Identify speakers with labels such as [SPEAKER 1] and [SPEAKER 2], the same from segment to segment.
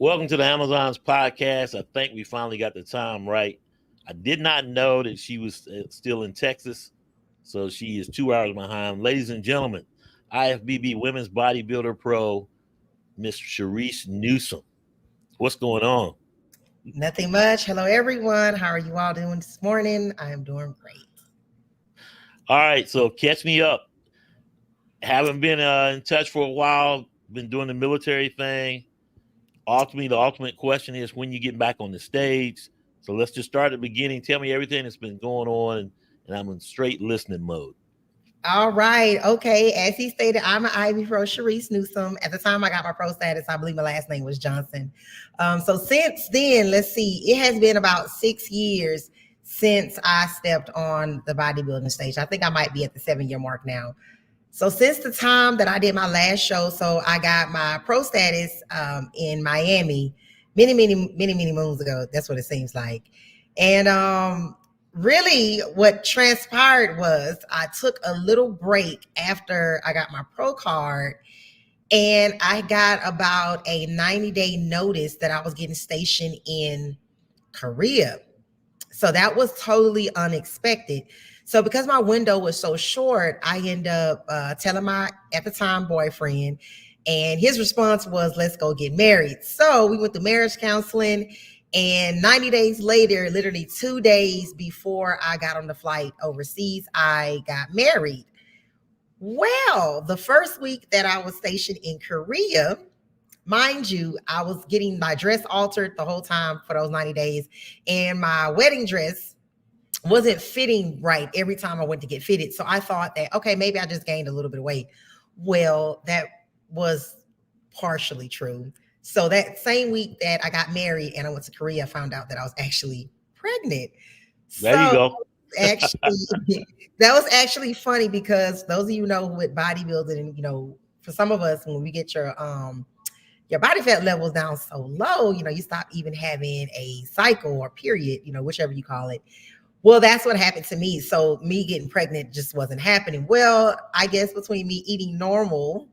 [SPEAKER 1] Welcome to the Amazon's podcast. I think we finally got the time right. I did not know that she was still in Texas, so she is 2 hours behind. Ladies and gentlemen, IFBB Women's Bodybuilder Pro, Miss Chareece Newsome. What's going on?
[SPEAKER 2] Nothing much. Hello, everyone. How are you all doing this morning? I am doing great.
[SPEAKER 1] All right, so catch me up. Haven't been in touch for a while. Been doing the military thing. Ultimately, the ultimate question is when you get back on the stage. So let's just start at the beginning. Tell me everything that's been going on, and I'm in straight listening mode.
[SPEAKER 2] All right. Okay. As he stated, I'm an Ivy Pro, Chareece Newsome. At the time I got my pro status, I believe my last name was Johnson. So since then, let's see, it has been about 6 years since I stepped on the bodybuilding stage. I think I might be at the 7-year mark now. So since the time that I did my last show, so I got my pro status in Miami many moons ago. That's what it seems like. And really what transpired was I took a little break after I got my pro card, and I got about a 90-day notice that I was getting stationed in Korea. So that was totally unexpected. So because my window was so short, I ended up telling my, at the time, boyfriend, and his response was, let's go get married. So we went to marriage counseling, and 90 days later, literally 2 days before I got on the flight overseas, I got married. Well, the first week that I was stationed in Korea, mind you, I was getting my dress altered the whole time for those 90 days, and my wedding dress wasn't fitting right every time I went to get fitted. So I thought that, okay, maybe I just gained a little bit of weight. Well, that was partially true. So that same week that I got married and I went to Korea, I found out that I was actually pregnant.
[SPEAKER 1] There you go.
[SPEAKER 2] Actually, that was actually funny because those of you know with bodybuilding, and for some of us, when we get your body fat levels down so low, you stop even having a cycle or period, whichever you call it. Well, that's what happened to me. So me getting pregnant just wasn't happening. Well, I guess between me eating normal,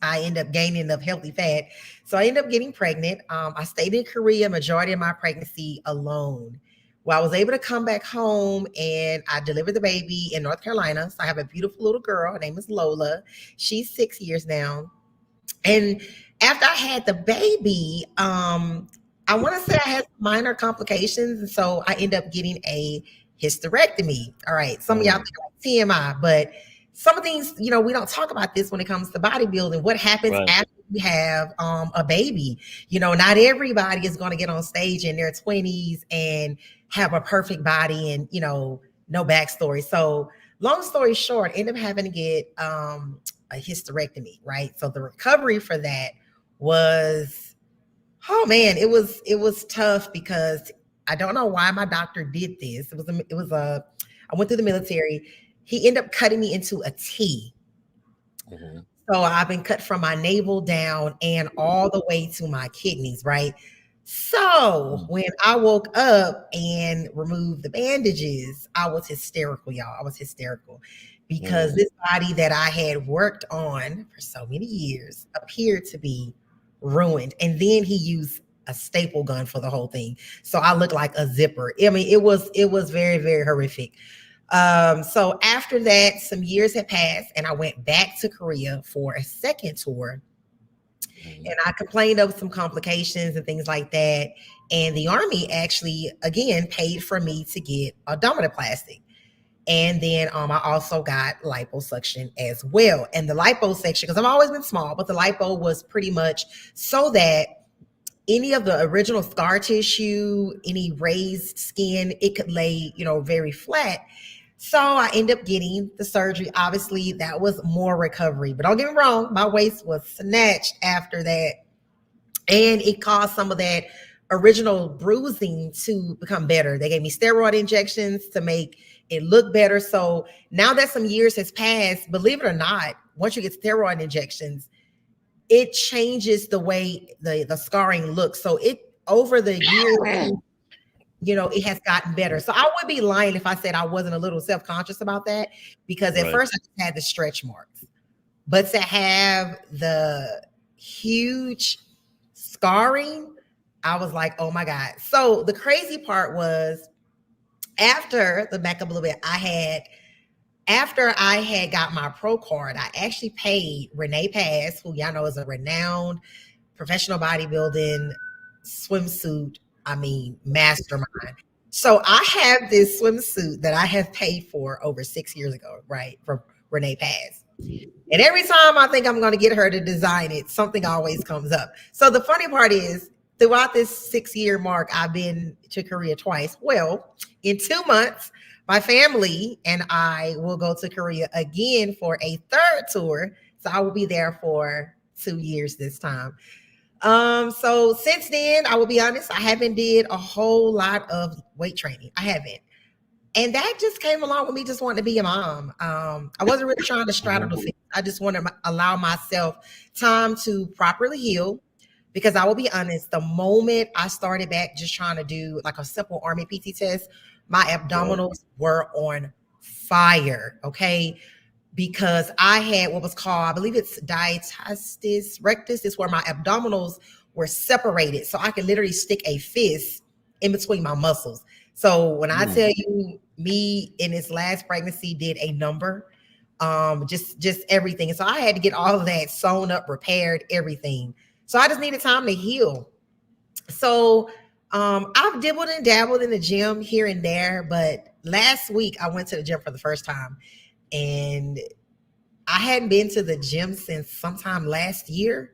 [SPEAKER 2] I end up gaining enough healthy fat. So I ended up getting pregnant. I stayed in Korea majority of my pregnancy alone. Well, I was able to come back home and I delivered the baby in North Carolina. So I have a beautiful little girl. Her name is Lola. She's 6 years now. And after I had the baby, I want to say I had minor complications. And so I ended up getting a hysterectomy. All right. Some of y'all think like TMI, but some of things, we don't talk about this when it comes to bodybuilding. What happens after you have a baby? Not everybody is going to get on stage in their 20s and have a perfect body and, no backstory. So long story short, ended up having to get a hysterectomy, right? So the recovery for that was, oh man, it was tough because I don't know why my doctor did this. I went through the military. He ended up cutting me into a T. Mm-hmm. So I've been cut from my navel down and all the way to my kidneys, right? So when I woke up and removed the bandages, I was hysterical, y'all. I was hysterical because this body that I had worked on for so many years appeared to be ruined. And then he used a staple gun for the whole thing. So I looked like a zipper. I mean, it was very, very horrific. So after that, some years had passed and I went back to Korea for a second tour. And I complained of some complications and things like that. And the Army actually, again, paid for me to get abdominoplasty. And then I also got liposuction as well. And the liposuction, because I've always been small, but the lipo was pretty much so that any of the original scar tissue, any raised skin, it could lay, very flat. So I ended up getting the surgery. Obviously, that was more recovery. But don't get me wrong, my waist was snatched after that. And it caused some of that original bruising to become better. They gave me steroid injections to make it look better. So now that some years has passed, believe it or not, once you get steroid injections, it changes the way the scarring looks. So it over the years, it has gotten better. So I would be lying if I said I wasn't a little self-conscious about that, because at first I just had the stretch marks. But to have the huge scarring, I was like, oh my God. So the crazy part was after the back up a little bit, after I had got my pro card, I actually paid Renee Pass, who y'all know is a renowned professional bodybuilding swimsuit, mastermind. So I have this swimsuit that I have paid for over 6 years ago, right? From Renee Pass. And every time I think I'm going to get her to design it, something always comes up. So the funny part is, throughout this 6 year mark, I've been to Korea twice. Well, in 2 months, my family and I will go to Korea again for a third tour. So I will be there for 2 years this time. So since then, I will be honest, I haven't did a whole lot of weight training. I haven't. And that just came along with me just wanting to be a mom. I wasn't really trying to straddle the fence. I just want to allow myself time to properly heal. Because I will be honest, the moment I started back just trying to do like a simple Army PT test, my abdominals were on fire. Okay. Because I had what was called, I believe it's diastasis rectus, is where my abdominals were separated. So I could literally stick a fist in between my muscles. So when I tell you, me in this last pregnancy did a number, just everything. And so I had to get all of that sewn up, repaired, everything. So I just needed time to heal. So I've dibbled and dabbled in the gym here and there, but last week I went to the gym for the first time, and I hadn't been to the gym since sometime last year.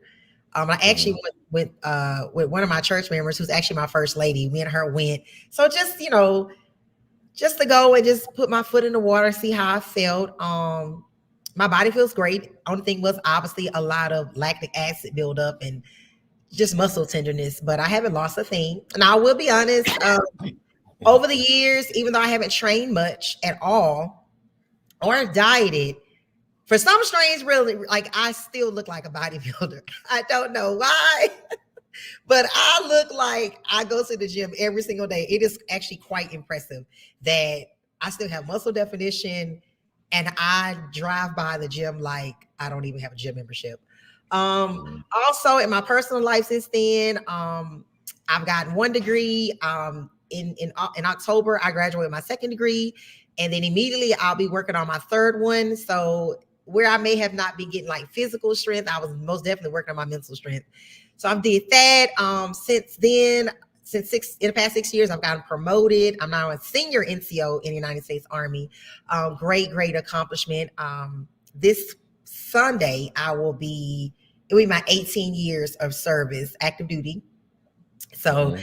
[SPEAKER 2] I actually went with one of my church members, who's actually my first lady. Me and her went. So just, just to go and just put my foot in the water, see how I felt. My body feels great. Only thing was obviously a lot of lactic acid buildup and just muscle tenderness, but I haven't lost a thing. And I will be honest, over the years, even though I haven't trained much at all or dieted, for some strange reason, like I still look like a bodybuilder. I don't know why, but I look like I go to the gym every single day. It is actually quite impressive that I still have muscle definition, and I drive by the gym like I don't even have a gym membership. Also in my personal life since then, I've gotten 1 degree. In October, I graduated my 2nd degree, and then immediately I'll be working on my 3rd one. So where I may have not been getting like physical strength, I was most definitely working on my mental strength. So I did that. Since then, in the past 6 years, I've gotten promoted. I'm now a senior NCO in the United States Army. Great accomplishment. This Sunday, it'll be my 18 years of service, active duty. So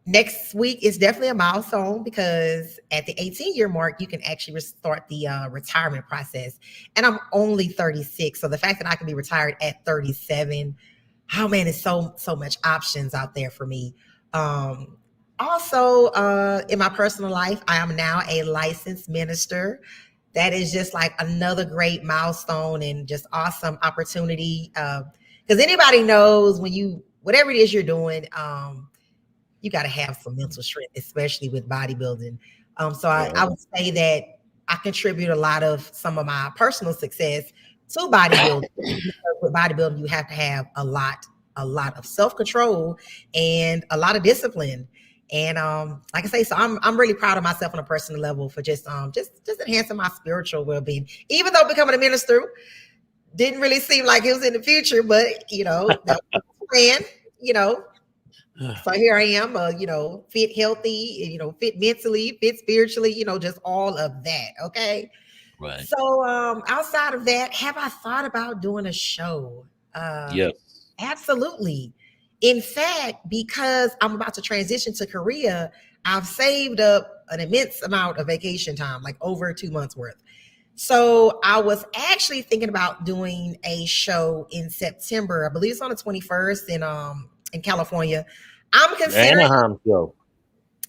[SPEAKER 2] next week is definitely a milestone, because at the 18-year mark, you can actually start the retirement process. And I'm only 36. So the fact that I can be retired at 37, oh man, there's so much options out there for me. Also, in my personal life, I am now a licensed minister. That is just like another great milestone and just awesome opportunity. Because anybody knows whatever it is you're doing, you got to have some mental strength, especially with bodybuilding. So I would say that I contribute a lot of some of my personal success to bodybuilding. With bodybuilding, you have to have a lot of self-control and a lot of discipline. And like I say, so I'm really proud of myself on a personal level for just enhancing my spiritual well-being. Even though becoming a minister didn't really seem like it was in the future, but that was the plan. So here I am, fit, healthy, fit mentally, fit spiritually, just all of that. Okay.
[SPEAKER 1] Right.
[SPEAKER 2] So outside of that, have I thought about doing a show?
[SPEAKER 1] Yes.
[SPEAKER 2] Absolutely. In fact, because I'm about to transition to Korea, I've saved up an immense amount of vacation time, like over 2 months worth. So I was actually thinking about doing a show in September. I believe it's on the 21st in California. I'm considering
[SPEAKER 1] Anaheim show.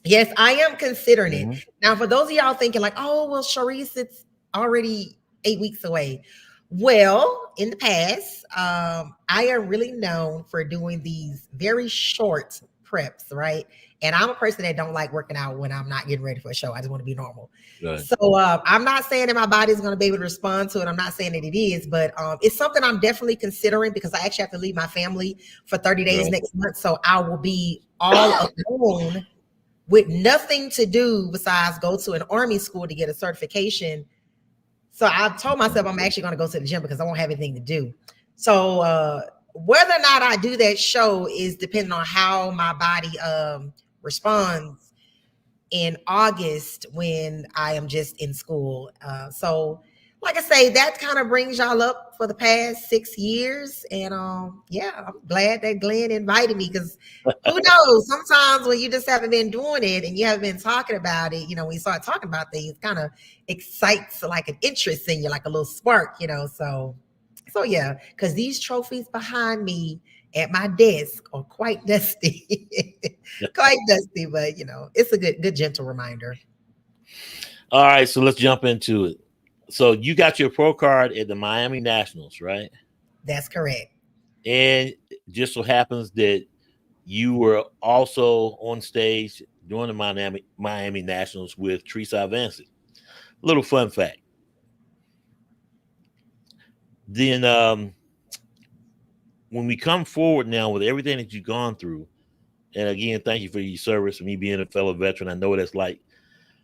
[SPEAKER 2] Yes, I am considering it. Now, for those of y'all thinking like, oh, well, Chareece, it's already 8 weeks away. Well, in the past, I am really known for doing these very short preps, right? And I'm a person that don't like working out when I'm not getting ready for a show. I just want to be normal.
[SPEAKER 1] Right.
[SPEAKER 2] So I'm not saying that my body is going to be able to respond to it. I'm not saying that it is, but it's something I'm definitely considering because I actually have to leave my family for 30 days next month. So I will be all alone with nothing to do besides go to an army school to get a certification. So I've told myself I'm actually going to go to the gym because I won't have anything to do. So whether or not I do that show is depending on how my body responds in August when I am just in school. So like I say, that kind of brings y'all up for the past 6 years. And yeah, I'm glad that Glenn invited me because who knows? Sometimes when you just haven't been doing it and you haven't been talking about it, when you start talking about things, kind of excites like an interest in you, like a little spark, So yeah, because these trophies behind me at my desk are quite dusty, quite dusty, but it's a good gentle reminder.
[SPEAKER 1] All right, so let's jump into it. So you got your pro card at the Miami Nationals, right?
[SPEAKER 2] That's correct.
[SPEAKER 1] And it just so happens that you were also on stage during the Miami Nationals with Chareece Newsome. Little fun fact. Then when we come forward now with everything that you've gone through, and again, thank you for your service and me being a fellow veteran. I know what it's like.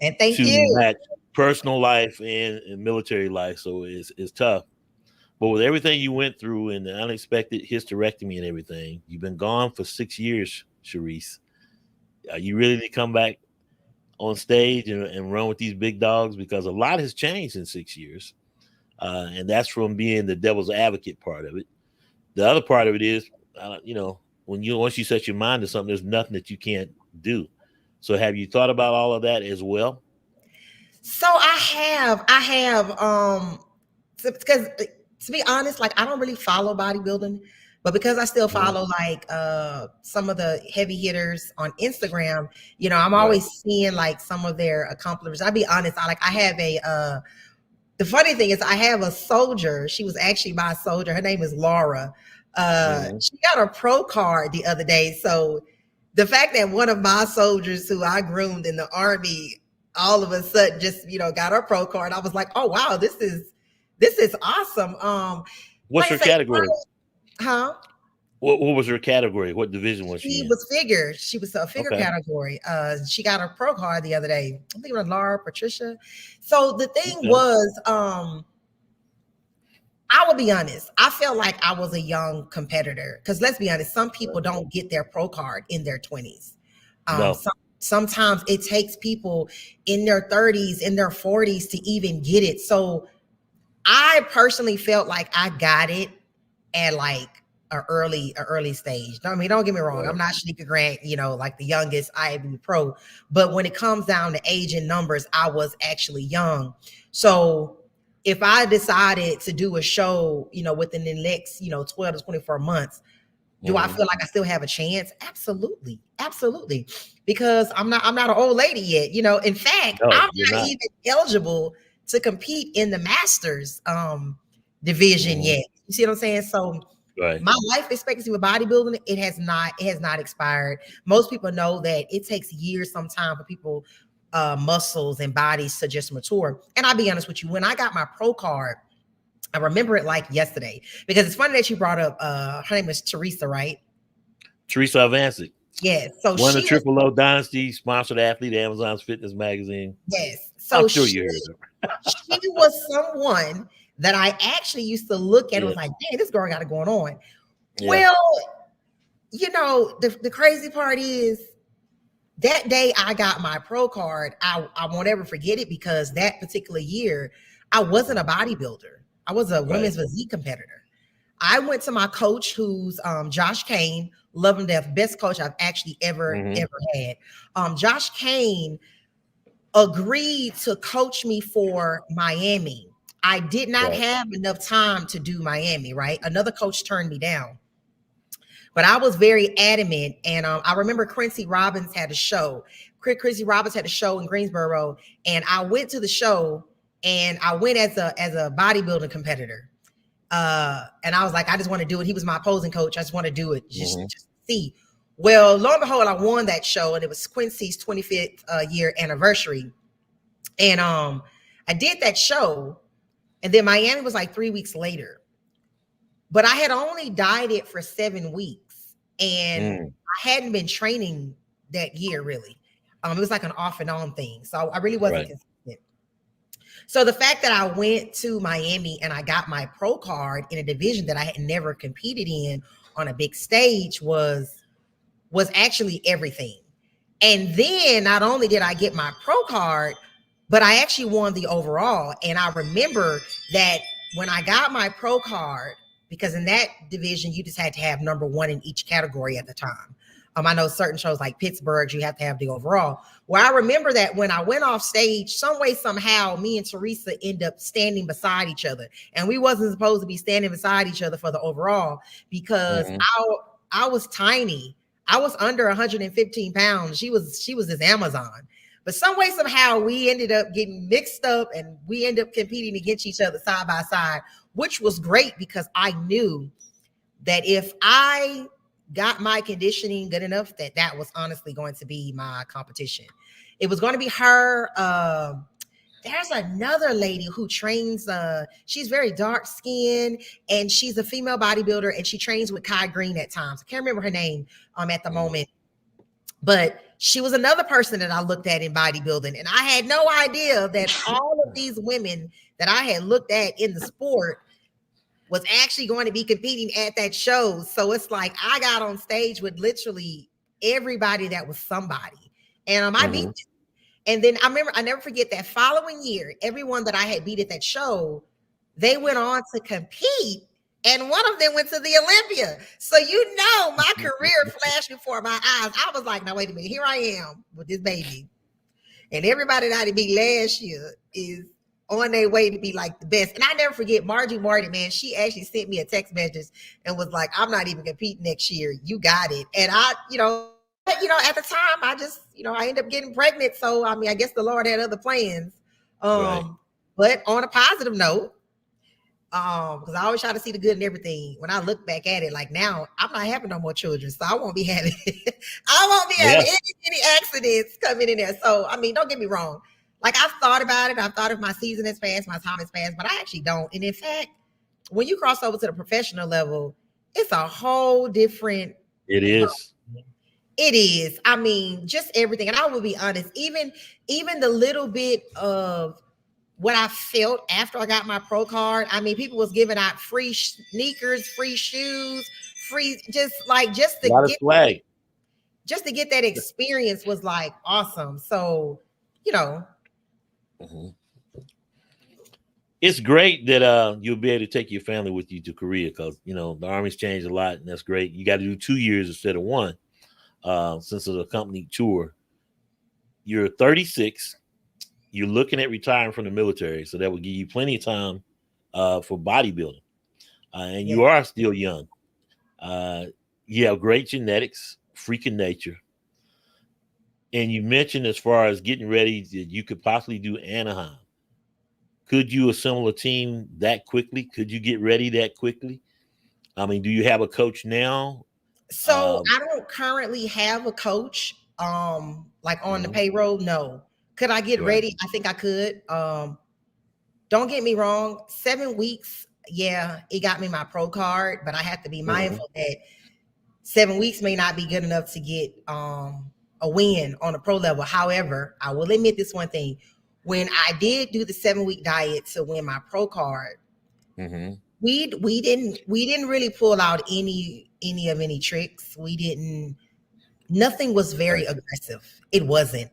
[SPEAKER 2] And thank you.
[SPEAKER 1] Match personal life and military life, so it's tough. But with everything you went through and the unexpected hysterectomy and everything, you've been gone for 6 years, Chareece. Are you ready to come back on stage and run with these big dogs? Because a lot has changed in 6 years. And that's from being the devil's advocate part of it. The other part of it is, once you set your mind to something, there's nothing that you can't do. So have you thought about all of that as well?
[SPEAKER 2] So I have, because to be honest, like I don't really follow bodybuilding, but because I still follow like some of the heavy hitters on Instagram, I'm always seeing like some of their accomplishments. I'll be honest, I have the funny thing is I have a soldier. She was actually my soldier. Her name is Laura. She got a pro card the other day. So the fact that one of my soldiers who I groomed in the Army all of a sudden just, got her pro card, I was like, oh, wow, this is awesome.
[SPEAKER 1] What's her category?
[SPEAKER 2] Huh?
[SPEAKER 1] What was her category? What division was she in?
[SPEAKER 2] She was figure. She was a figure category. She got her pro card the other day. I think it was Laura Patricia. So the thing was, I will be honest. I felt like I was a young competitor because let's be honest, some people don't get their pro card in their 20s. Sometimes it takes people in their 30s, in their 40s to even get it. So I personally felt like I got it at like an early stage. I mean, don't get me wrong. I'm not Shanika Grant, like the youngest IFBB pro. But when it comes down to age and numbers, I was actually young. So if I decided to do a show, within the next, 12 to 24 months, do I feel like I still have a chance? Absolutely. Absolutely. Because I'm not an old lady yet. In fact, I'm not even eligible to compete in the Masters division yet. You see what I'm saying? So my life expectancy with bodybuilding, it has not expired. Most people know that it takes years sometimes for people muscles and bodies to just mature. And I'll be honest with you, when I got my pro card, I remember it like yesterday because it's funny that you brought up her name is Teresa, right?
[SPEAKER 1] Teresa Avancic.
[SPEAKER 2] Yes. So
[SPEAKER 1] won the Triple O Dynasty, sponsored athlete, Amazon's Fitness magazine.
[SPEAKER 2] Yes. So
[SPEAKER 1] I'm sure you heard her.
[SPEAKER 2] She was someone that I actually used to look at and was like, dang, this girl got it going on. Yeah. Well, the crazy part is that day I got my pro card, I won't ever forget it because that particular year, I wasn't a bodybuilder. I was a women's physique competitor. I went to my coach, who's Josh Kane, love him to death, best coach I've actually ever had. Josh Kane agreed to coach me for Miami. I did not have enough time to do Miami, right? Another coach turned me down. But I was very adamant. And I remember Quincy Robbins had a show. Quincy Robbins had a show in Greensboro. And I went to the show and I went as a bodybuilding competitor. And I was like, I just want to do it. He was my opposing coach. I just want to do it. Just see. Well, lo and behold, I won that show, and it was Quincy's 25th year anniversary. And I did that show, and then Miami was like 3 weeks later. But I had only dieted for 7 weeks, and I hadn't been training that year really. It was like an off and on thing, so I really wasn't consistent. So the fact that I went to Miami and I got my pro card in a division that I had never competed in on a big stage was actually everything. And then not only did I get my pro card, but I actually won the overall. And I remember that when I got my pro card, because in that division, you just had to have number one in each category at the time. I know certain shows like Pittsburgh, you have to have the overall. Well, I remember that when I went off stage, some way, somehow, me and Teresa end up standing beside each other. And we wasn't supposed to be standing beside each other for the overall because I was tiny. I was under 115 pounds. She was this Amazon. But some way, somehow, we ended up getting mixed up and we ended up competing against each other side by side, which was great because I knew that if I got my conditioning good enough, that was honestly going to be my competition. It was going to be her. There's another lady who trains. She's very dark skinned and she's a female bodybuilder and she trains with Kai Green at times. I can't remember her name at the moment, but she was another person that I looked at in bodybuilding. And I had no idea that all of these women that I had looked at in the sport was actually going to be competing at that show. So it's like I got on stage with literally everybody that was somebody. And I beat them. And then I never forget that following year, everyone that I had beat at that show, they went on to compete. And one of them went to the Olympia. So my career flashed before my eyes. I was like, now wait a minute, here I am with this baby. And everybody that I beat last year is on their way to be like the best. And I never forget Margie Martin, man, she actually sent me a text message and was like, I'm not even competing next year. You got it. And I, at the time, I just, I ended up getting pregnant. So, I guess the Lord had other plans. But on a positive note, because I always try to see the good in everything. When I look back at it, like now, I'm not having no more children. So I won't be having, any accidents coming in there. So, don't get me wrong. Like I've thought about it. I've thought if my season has passed, my time has passed, but I actually don't. And in fact, when you cross over to the professional level, it's a whole different.
[SPEAKER 1] It is.
[SPEAKER 2] It is. Just everything. And I will be honest, even the little bit of what I felt after I got my pro card. People was giving out free sneakers, free shoes, free just to get
[SPEAKER 1] swag.
[SPEAKER 2] Just to get that experience was like awesome. So,
[SPEAKER 1] It's great that you'll be able to take your family with you to Korea because the Army's changed a lot and that's great. You got to do 2 years instead of one since it's a company tour. You're 36. You're looking at retiring from the military, so that will give you plenty of time for bodybuilding. And you are still young. You have great genetics, freaking nature. And you mentioned as far as getting ready that you could possibly do Anaheim. Could you assemble a team that quickly? Could you get ready that quickly? Do you have a coach now?
[SPEAKER 2] So I don't currently have a coach like on the payroll. No. Could I get ready? I think I could. Don't get me wrong. 7 weeks. Yeah, it got me my pro card, but I have to be mindful that 7 weeks may not be good enough to get a win on a pro level. However, I will admit this one thing. When I did do the 7-week diet to win my pro card, we didn't really pull out any tricks. Nothing was very aggressive. It wasn't.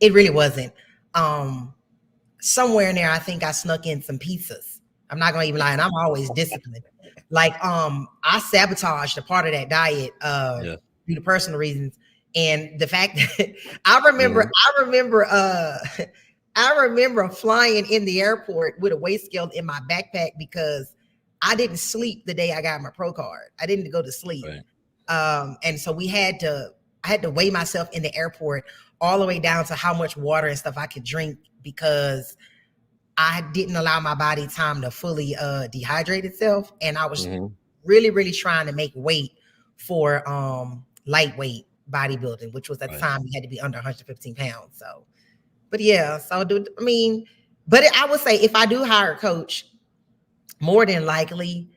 [SPEAKER 2] It really wasn't. Somewhere in there, I think I snuck in some pizzas. I'm not gonna even lie, and I'm always disciplined. Like I sabotaged a part of that diet due to personal reasons. And the fact that I remember flying in the airport with a weight scale in my backpack because I didn't sleep the day I got my pro card. I didn't go to sleep. And so I had to weigh myself in the airport all the way down to how much water and stuff I could drink because I didn't allow my body time to fully dehydrate itself. And I was really, really trying to make weight for lightweight bodybuilding, which was at the
[SPEAKER 1] Right.
[SPEAKER 2] time you had to be under 115 pounds. So, but yeah, so I would say if I do hire a coach, more than likely,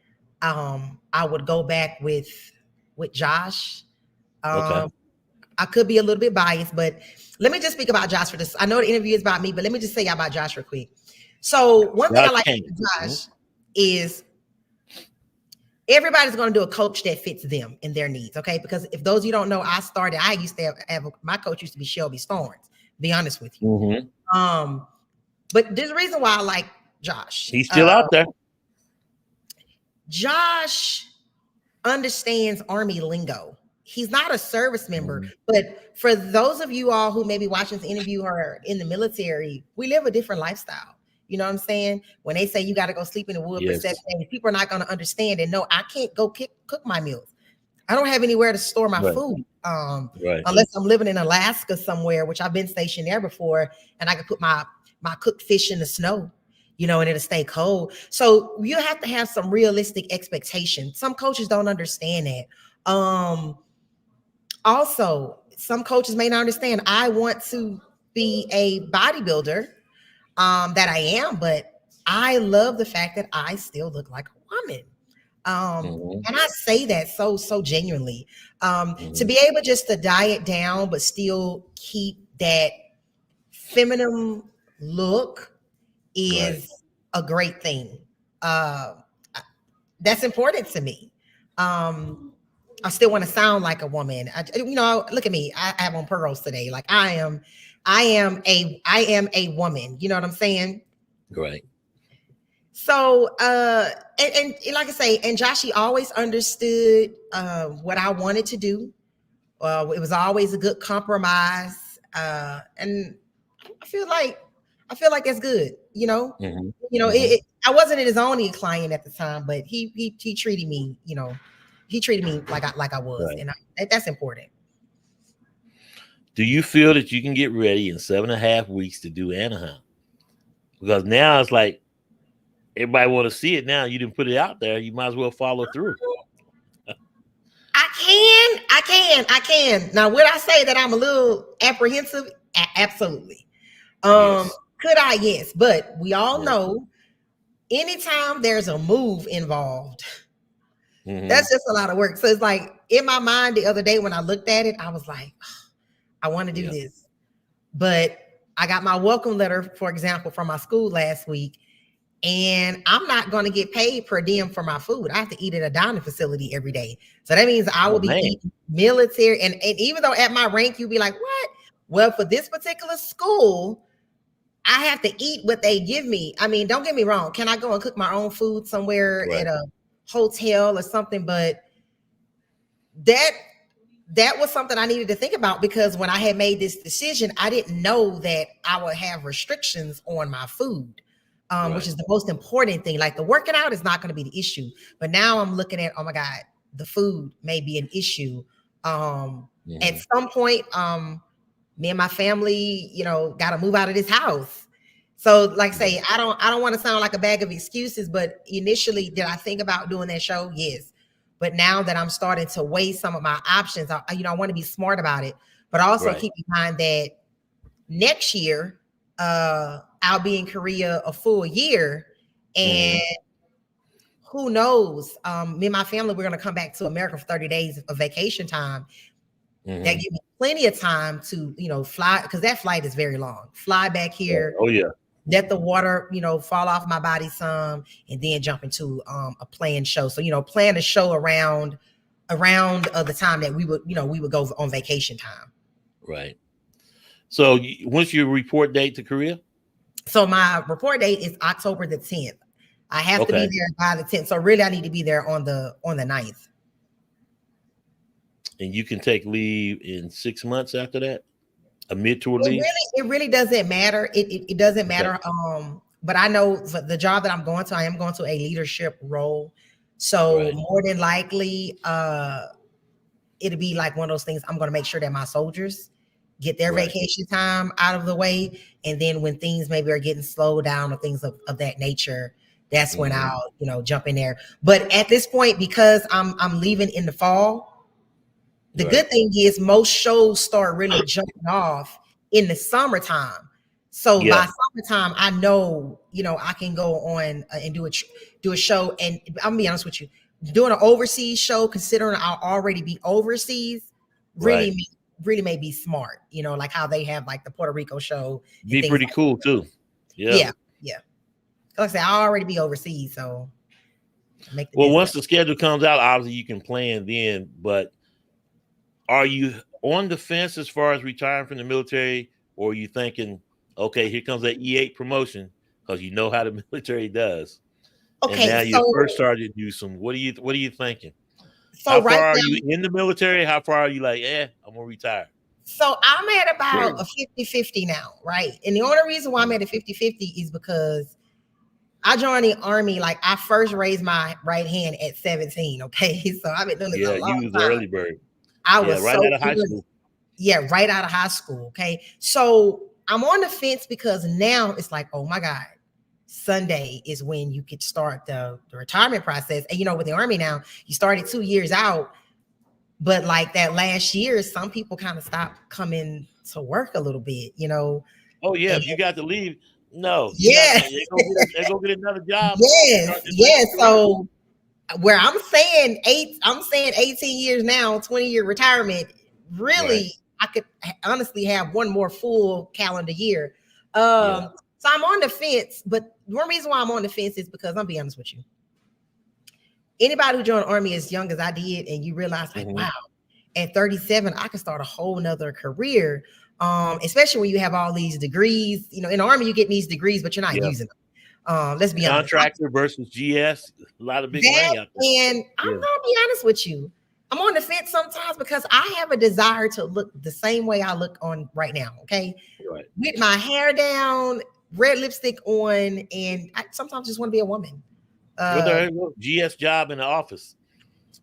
[SPEAKER 2] I would go back with Josh.
[SPEAKER 1] Okay.
[SPEAKER 2] I could be a little bit biased, but let me just speak about Josh for this. I know the interview is about me, but let me just say about Josh real quick. So one thing I like about Josh is everybody's going to do a coach that fits them and their needs. Okay. Because if those of you don't know, I used to have my coach used to be Shelby Starnes, to be honest with you.
[SPEAKER 1] Mm-hmm.
[SPEAKER 2] But there's a reason why I like Josh.
[SPEAKER 1] He's still out there.
[SPEAKER 2] Josh understands Army lingo. He's not a service member, but for those of you all who may be watching this interview or are in the military, we live a different lifestyle. You know what I'm saying? When they say you got to go sleep in the wood for 7 days, people are not going to understand and no, I can't go cook my meals. I don't have anywhere to store my food unless I'm living in Alaska somewhere, which I've been stationed there before, and I can put my cooked fish in the snow, you know, and it'll stay cold. So you have to have some realistic expectations. Some coaches don't understand that. Also, some coaches may not understand. I want to be a bodybuilder, that I am, but I love the fact that I still look like a woman. And I say that so genuinely. To be able just to diet down, but still keep that feminine look is a great thing. That's important to me. I still want to sound like a woman. Look at me. I have on pearls today. Like I am a woman. You know what I'm saying?
[SPEAKER 1] Right.
[SPEAKER 2] So, and like I say, and Joshie always understood what I wanted to do. It was always a good compromise, and I feel like that's good. You know, I wasn't his only client at the time, but he treated me, he treated me like I was, and that's important.
[SPEAKER 1] Do you feel that you can get ready in 7.5 weeks to do Anaheim? Because now it's like everybody want to see it now. You didn't put it out there. You might as well follow through.
[SPEAKER 2] I can. Now, would I say that I'm a little apprehensive? Absolutely. Yes. Could I? Yes. But we all know anytime there's a move involved, that's just a lot of work. So it's like in my mind the other day when I looked at it, I was like, I want to do this. But I got my welcome letter, for example, from my school last week, and I'm not going to get paid per diem for my food. I have to eat at a dining facility every day. So that means I will be eating military. And even though at my rank, you'd be like, what? Well, for this particular school, I have to eat what they give me. I mean, don't get me wrong. Can I go and cook my own food somewhere at a hotel or something? But that was something I needed to think about, because when I had made this decision, I didn't know that I would have restrictions on my food, which is the most important thing. Like the working out is not going to be the issue, but now I'm looking at, oh my God, the food may be an issue. At some point, me and my family, got to move out of this house. So like I say, I don't want to sound like a bag of excuses, but initially, did I think about doing that show? Yes. But now that I'm starting to weigh some of my options, I want to be smart about it, but also keep in mind that next year, I'll be in Korea a full year, and who knows? Me and my family, we're going to come back to America for 30 days of vacation time. That gives me plenty of time to, fly, because that flight is very long. Fly back here.
[SPEAKER 1] Oh yeah.
[SPEAKER 2] Let the water, fall off my body some, and then jump into a planned show. So, plan a show around the time that we would go on vacation time. Right.
[SPEAKER 1] So when's your report date to Korea?
[SPEAKER 2] So my report date is October the 10th. I have to be there by the 10th. So really I need to be there on the 9th.
[SPEAKER 1] And you can take leave in 6 months after that? A mid-tour leave?
[SPEAKER 2] It really doesn't matter. It doesn't matter. But I know for the job that I'm going to, I am going to a leadership role. So more than likely, it'll be like one of those things. I'm going to make sure that my soldiers get their vacation time out of the way. And then when things maybe are getting slowed down or things of that nature, that's when I'll, jump in there. But at this point, because I'm leaving in the fall, The good thing is most shows start really jumping off in the summertime. So by summertime, I know, I can go on and do a show. And I'm gonna be honest with you, doing an overseas show, considering I'll already be overseas, really may be smart. Like how they have like the Puerto Rico show.
[SPEAKER 1] Be pretty cool too.
[SPEAKER 2] Yeah. Like I said, I'll already be overseas, so
[SPEAKER 1] once the schedule comes out, obviously you can plan then. But are you on the fence as far as retiring from the military, or are you thinking, okay, here comes that E8 promotion because you know how the military does? Okay, and now you're first sergeant Newsome. What are you thinking? So how far are you in the military? How far are you like, I'm gonna retire?
[SPEAKER 2] So I'm at about a 50-50 now, right? And the only reason why I'm at a 50-50 is because I joined the Army, like I first raised my right hand at 17. Okay. So I've been doing this a long time. You was the early bird. I was right out of high school. Yeah, right out of high school. Okay. So I'm on the fence because now it's like, oh my God, Sunday is when you could start the retirement process. And with the Army now, you started 2 years out. But like that last year, some people kind of stopped coming to work a little bit,
[SPEAKER 1] Oh yeah, if you got to leave. No.
[SPEAKER 2] Yeah.
[SPEAKER 1] They go get another job.
[SPEAKER 2] Yes. So where I'm saying 18 years now, 20-year retirement, really, I could honestly have one more full calendar year. So I'm on the fence, but one reason why I'm on the fence is because I'm being honest with you. Anybody who joined the Army as young as I did, and you realize like, wow, at 37, I can start a whole nother career. Especially when you have all these degrees, in the Army, you get these degrees, but you're not using them. Let's be honest.
[SPEAKER 1] Contractor versus GS, a lot of big money out there.
[SPEAKER 2] And I'm gonna be honest with you. I'm on the fence sometimes because I have a desire to look the same way I look on right now. Okay.
[SPEAKER 1] Right.
[SPEAKER 2] With my hair down, red lipstick on, and I sometimes just want to be a woman.
[SPEAKER 1] GS job in the office.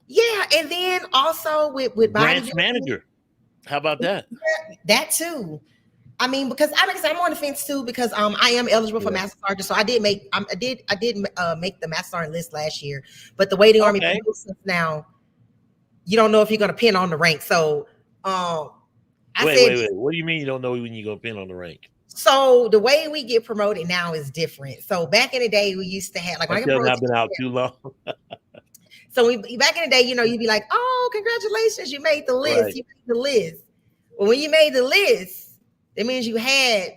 [SPEAKER 2] Yeah, and then also with
[SPEAKER 1] branch manager. How about that?
[SPEAKER 2] That too. I mean, because I'm on the fence too because I am eligible for Master Sergeant, so I did make the Master Sergeant list last year. But the way the Army promotes now, you don't know if you're going to pin on the rank. So,
[SPEAKER 1] wait. What do you mean you don't know when you're going to pin on the rank?
[SPEAKER 2] So the way we get promoted now is different. So back in the day, we used to have like
[SPEAKER 1] I've been out too long.
[SPEAKER 2] So back in the day, you'd be like, "Oh, congratulations, you made the list. Right. You made the list." Well, when you made the list, it means you had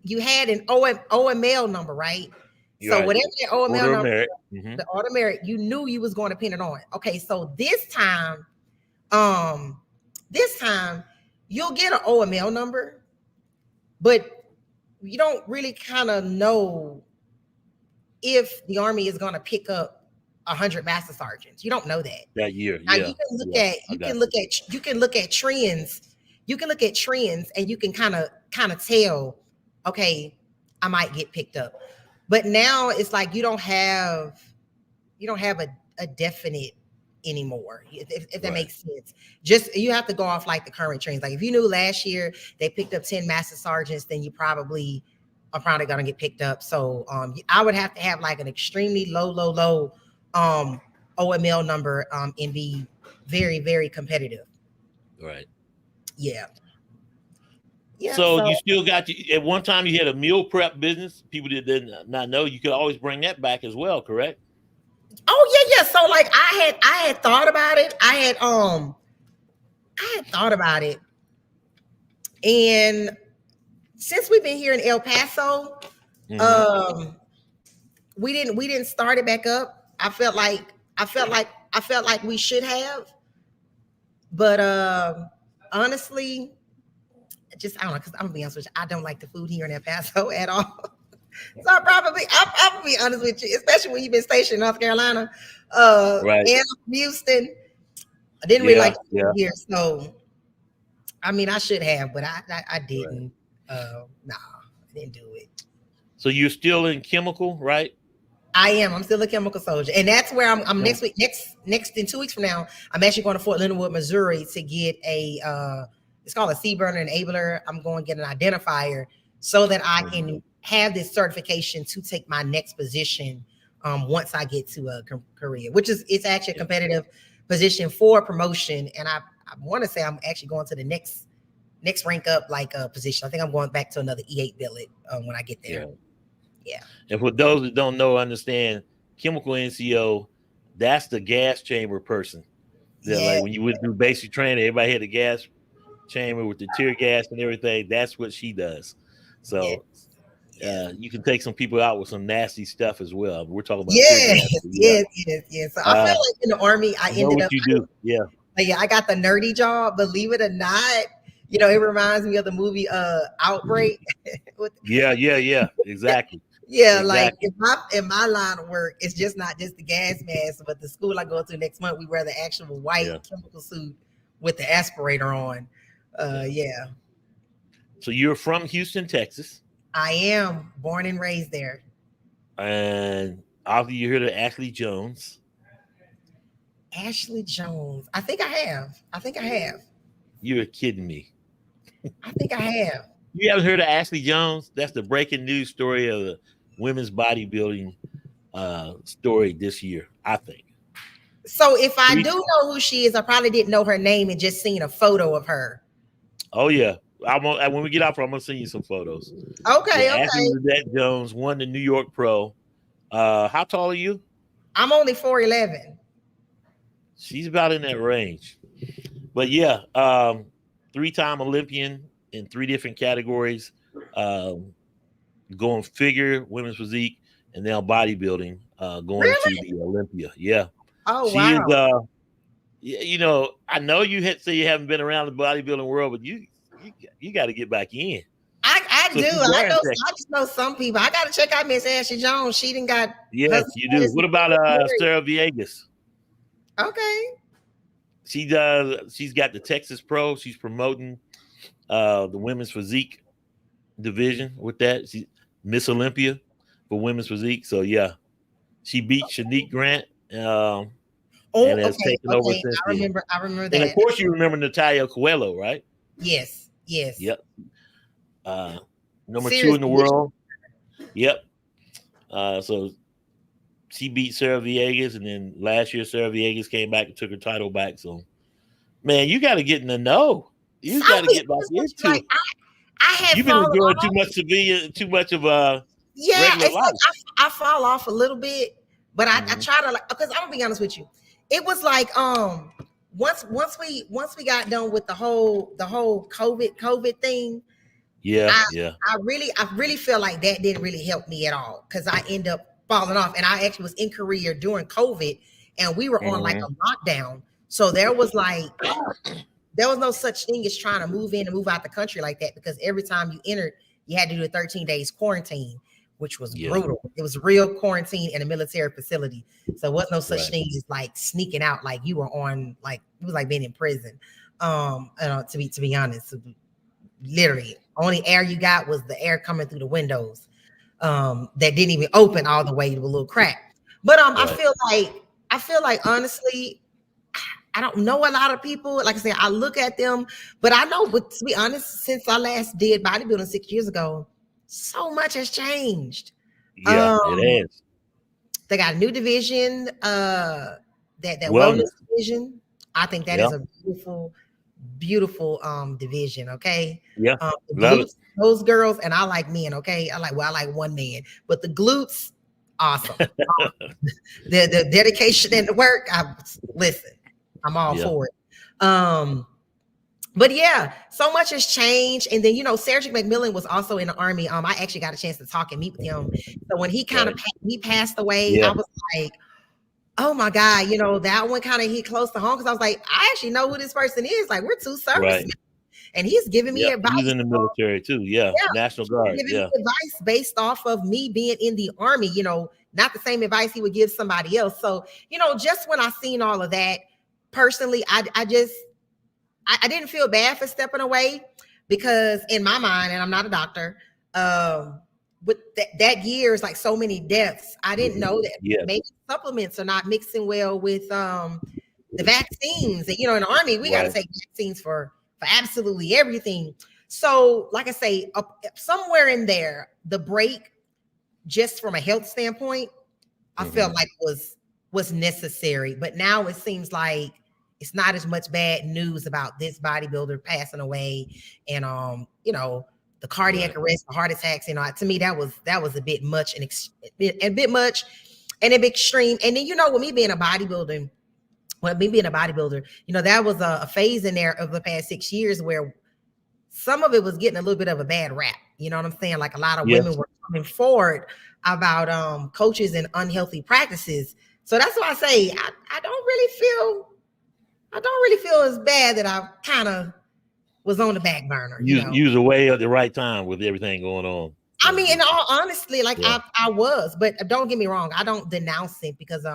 [SPEAKER 2] an OML number, right? So whatever the OML number, the order merit, you knew you was going to pin it on. Okay, so this time you'll get an OML number, but you don't really kind of know if the Army is going to pick up 100 Master Sergeants. You don't know that
[SPEAKER 1] year.
[SPEAKER 2] Now, you can look at trends. You can look at trends and you can kind of tell, okay, I might get picked up. But now it's like you don't have a definite anymore, if that makes sense. Just you have to go off like the current trends. Like if you knew last year they picked up 10 Master Sergeants, then you probably are gonna get picked up. So I would have to have like an extremely low OML number and be very, very competitive.
[SPEAKER 1] Right.
[SPEAKER 2] Yeah.
[SPEAKER 1] So you still got at one time you had a meal prep business. People did not know. You could always bring that back as well, correct?
[SPEAKER 2] Oh yeah. So like I had thought about it. I had thought about it. And since we've been here in El Paso, we didn't start it back up. I felt like we should have, but honestly, I don't know, because I'm gonna be honest with you, I don't like the food here in El Paso at all. So I'll be honest with you, especially when you've been stationed in North Carolina, and Houston. I didn't really like the food here, so I mean I should have, but I didn't. I didn't do it.
[SPEAKER 1] So you're still in chemical, right?
[SPEAKER 2] I am. I'm still a chemical soldier, and that's where I'm next week. Next in 2 weeks from now, I'm actually going to Fort Leonard Wood, Missouri, to get it's called a seed burner enabler. I'm going to get an identifier so that I can have this certification to take my next position once I get to Korea, which is it's actually a competitive position for promotion, and want to say I'm actually going to the next rank up position. I think I'm going back to another E8 billet when I get there. Yeah.
[SPEAKER 1] And for those that don't know, understand, chemical NCO, that's the gas chamber person. Like when you went through basic training, everybody had the gas chamber with the tear gas and everything. That's what she does. So you can take some people out with some nasty stuff as well. We're talking about tear gas.
[SPEAKER 2] Yes. So I feel like in the Army, I ended up.
[SPEAKER 1] You do, yeah.
[SPEAKER 2] But yeah, I got the nerdy job. Believe it or not, it reminds me of the movie Outbreak.
[SPEAKER 1] Yeah, exactly.
[SPEAKER 2] Yeah, like in my line of work, it's just not just the gas mask, but the school I go to next month, we wear the actual white chemical suit with the aspirator on. Yeah.
[SPEAKER 1] So you're from Houston, Texas.
[SPEAKER 2] I am born and raised there.
[SPEAKER 1] And obviously you heard of Ashley Jones.
[SPEAKER 2] Ashley Jones. I think I have.
[SPEAKER 1] You're kidding me.
[SPEAKER 2] I think I have.
[SPEAKER 1] You haven't heard of Ashley Jones? That's the breaking news story of the women's bodybuilding story this year, I think.
[SPEAKER 2] So if I do know who she is, I probably didn't know her name and just seen a photo of her.
[SPEAKER 1] Oh yeah. When we get out, I'm gonna send you some photos.
[SPEAKER 2] Okay.
[SPEAKER 1] Ashley Jones won the New York Pro. How tall are you?
[SPEAKER 2] I'm only 4'11".
[SPEAKER 1] She's about in that range. But yeah, 3-time Olympian in 3 different categories, going figure, women's physique, and now bodybuilding, going to the Olympia. Yeah.
[SPEAKER 2] Oh, wow.
[SPEAKER 1] Is, I know you say you haven't been around the bodybuilding world, but you got to get back in.
[SPEAKER 2] I do. I just know some people. I got to check out Miss Ashley Jones. She didn't got.
[SPEAKER 1] Yes, you do. What about Sarah Villegas?
[SPEAKER 2] Okay.
[SPEAKER 1] She's got the Texas Pro. She's promoting the women's physique division with that. She's Miss Olympia for women's physique. So yeah, she beat Shanique Grant. And has taken over since.
[SPEAKER 2] I remember that.
[SPEAKER 1] And of course, you remember Natalia Coelho, right?
[SPEAKER 2] Yes.
[SPEAKER 1] Yep. Number 2 in the world. Yep. So she beat Sarah Villegas, and then last year Sarah Villegas came back and took her title back. So, man, you got to get in the know. You got to get back into.
[SPEAKER 2] Like, I have.
[SPEAKER 1] You've been enjoying too much of regular life.
[SPEAKER 2] I fall off a little bit, but I try to because I'm gonna be honest with you. It was like once we got done with the whole COVID thing. I really feel like that didn't really help me at all because I end up falling off, and I actually was in Korea during COVID, and we were on like a lockdown, so there was no such thing as trying to move in and move out the country like that because every time you entered, you had to do a 13 days quarantine, which was brutal. It was real quarantine in a military facility, so there was no such thing as like sneaking out like you were on like it was like being in prison. To be honest, literally only air you got was the air coming through the windows that didn't even open all the way to a little crack. But I feel like honestly, I don't know a lot of people. Like I said, I look at them, but I know, but to be honest, since I last did bodybuilding 6 years ago, so much has changed.
[SPEAKER 1] Yeah, it has.
[SPEAKER 2] They got a new division, that wellness division. I think that is a beautiful division. Okay.
[SPEAKER 1] Yeah.
[SPEAKER 2] Glutes, those girls, and I like men. Okay. I like one man, but the glutes, awesome. The dedication and the work. I'm all for it. But yeah, so much has changed. And then, Sergeant McMillan was also in the Army. I actually got a chance to talk and meet with him. So when he passed away, I was like, oh my God, that one kind of hit close to home because I was like, I actually know who this person is. Like, we're two servicemen. And he's giving me advice.
[SPEAKER 1] He's in the military too. Yeah. National Guard.
[SPEAKER 2] Giving me advice based off of me being in the Army, not the same advice he would give somebody else. So, just when I seen all of that, personally, I didn't feel bad for stepping away because in my mind, and I'm not a doctor, with that year is like so many deaths. I didn't know that maybe supplements are not mixing well with the vaccines. And, in the Army, we got to take vaccines for absolutely everything. So, like I say, somewhere in there, the break, just from a health standpoint, I felt like was necessary. But now it seems like it's not as much bad news about this bodybuilder passing away and you know, the cardiac arrest, the heart attacks. You know, to me that was a bit much and a bit much and a bit extreme. And then, you know, with me being a bodybuilder, you know, that was a phase in there of the past 6 years where some of it was getting a little bit of a bad rap. You know what I'm saying? Like a lot of women were coming forward about coaches and unhealthy practices. So that's why I say I don't really feel as bad that I kind of was on the back burner.
[SPEAKER 1] You was away at the right time with everything going on.
[SPEAKER 2] I mean, in all honesty, like I was, but don't get me wrong, I don't denounce it because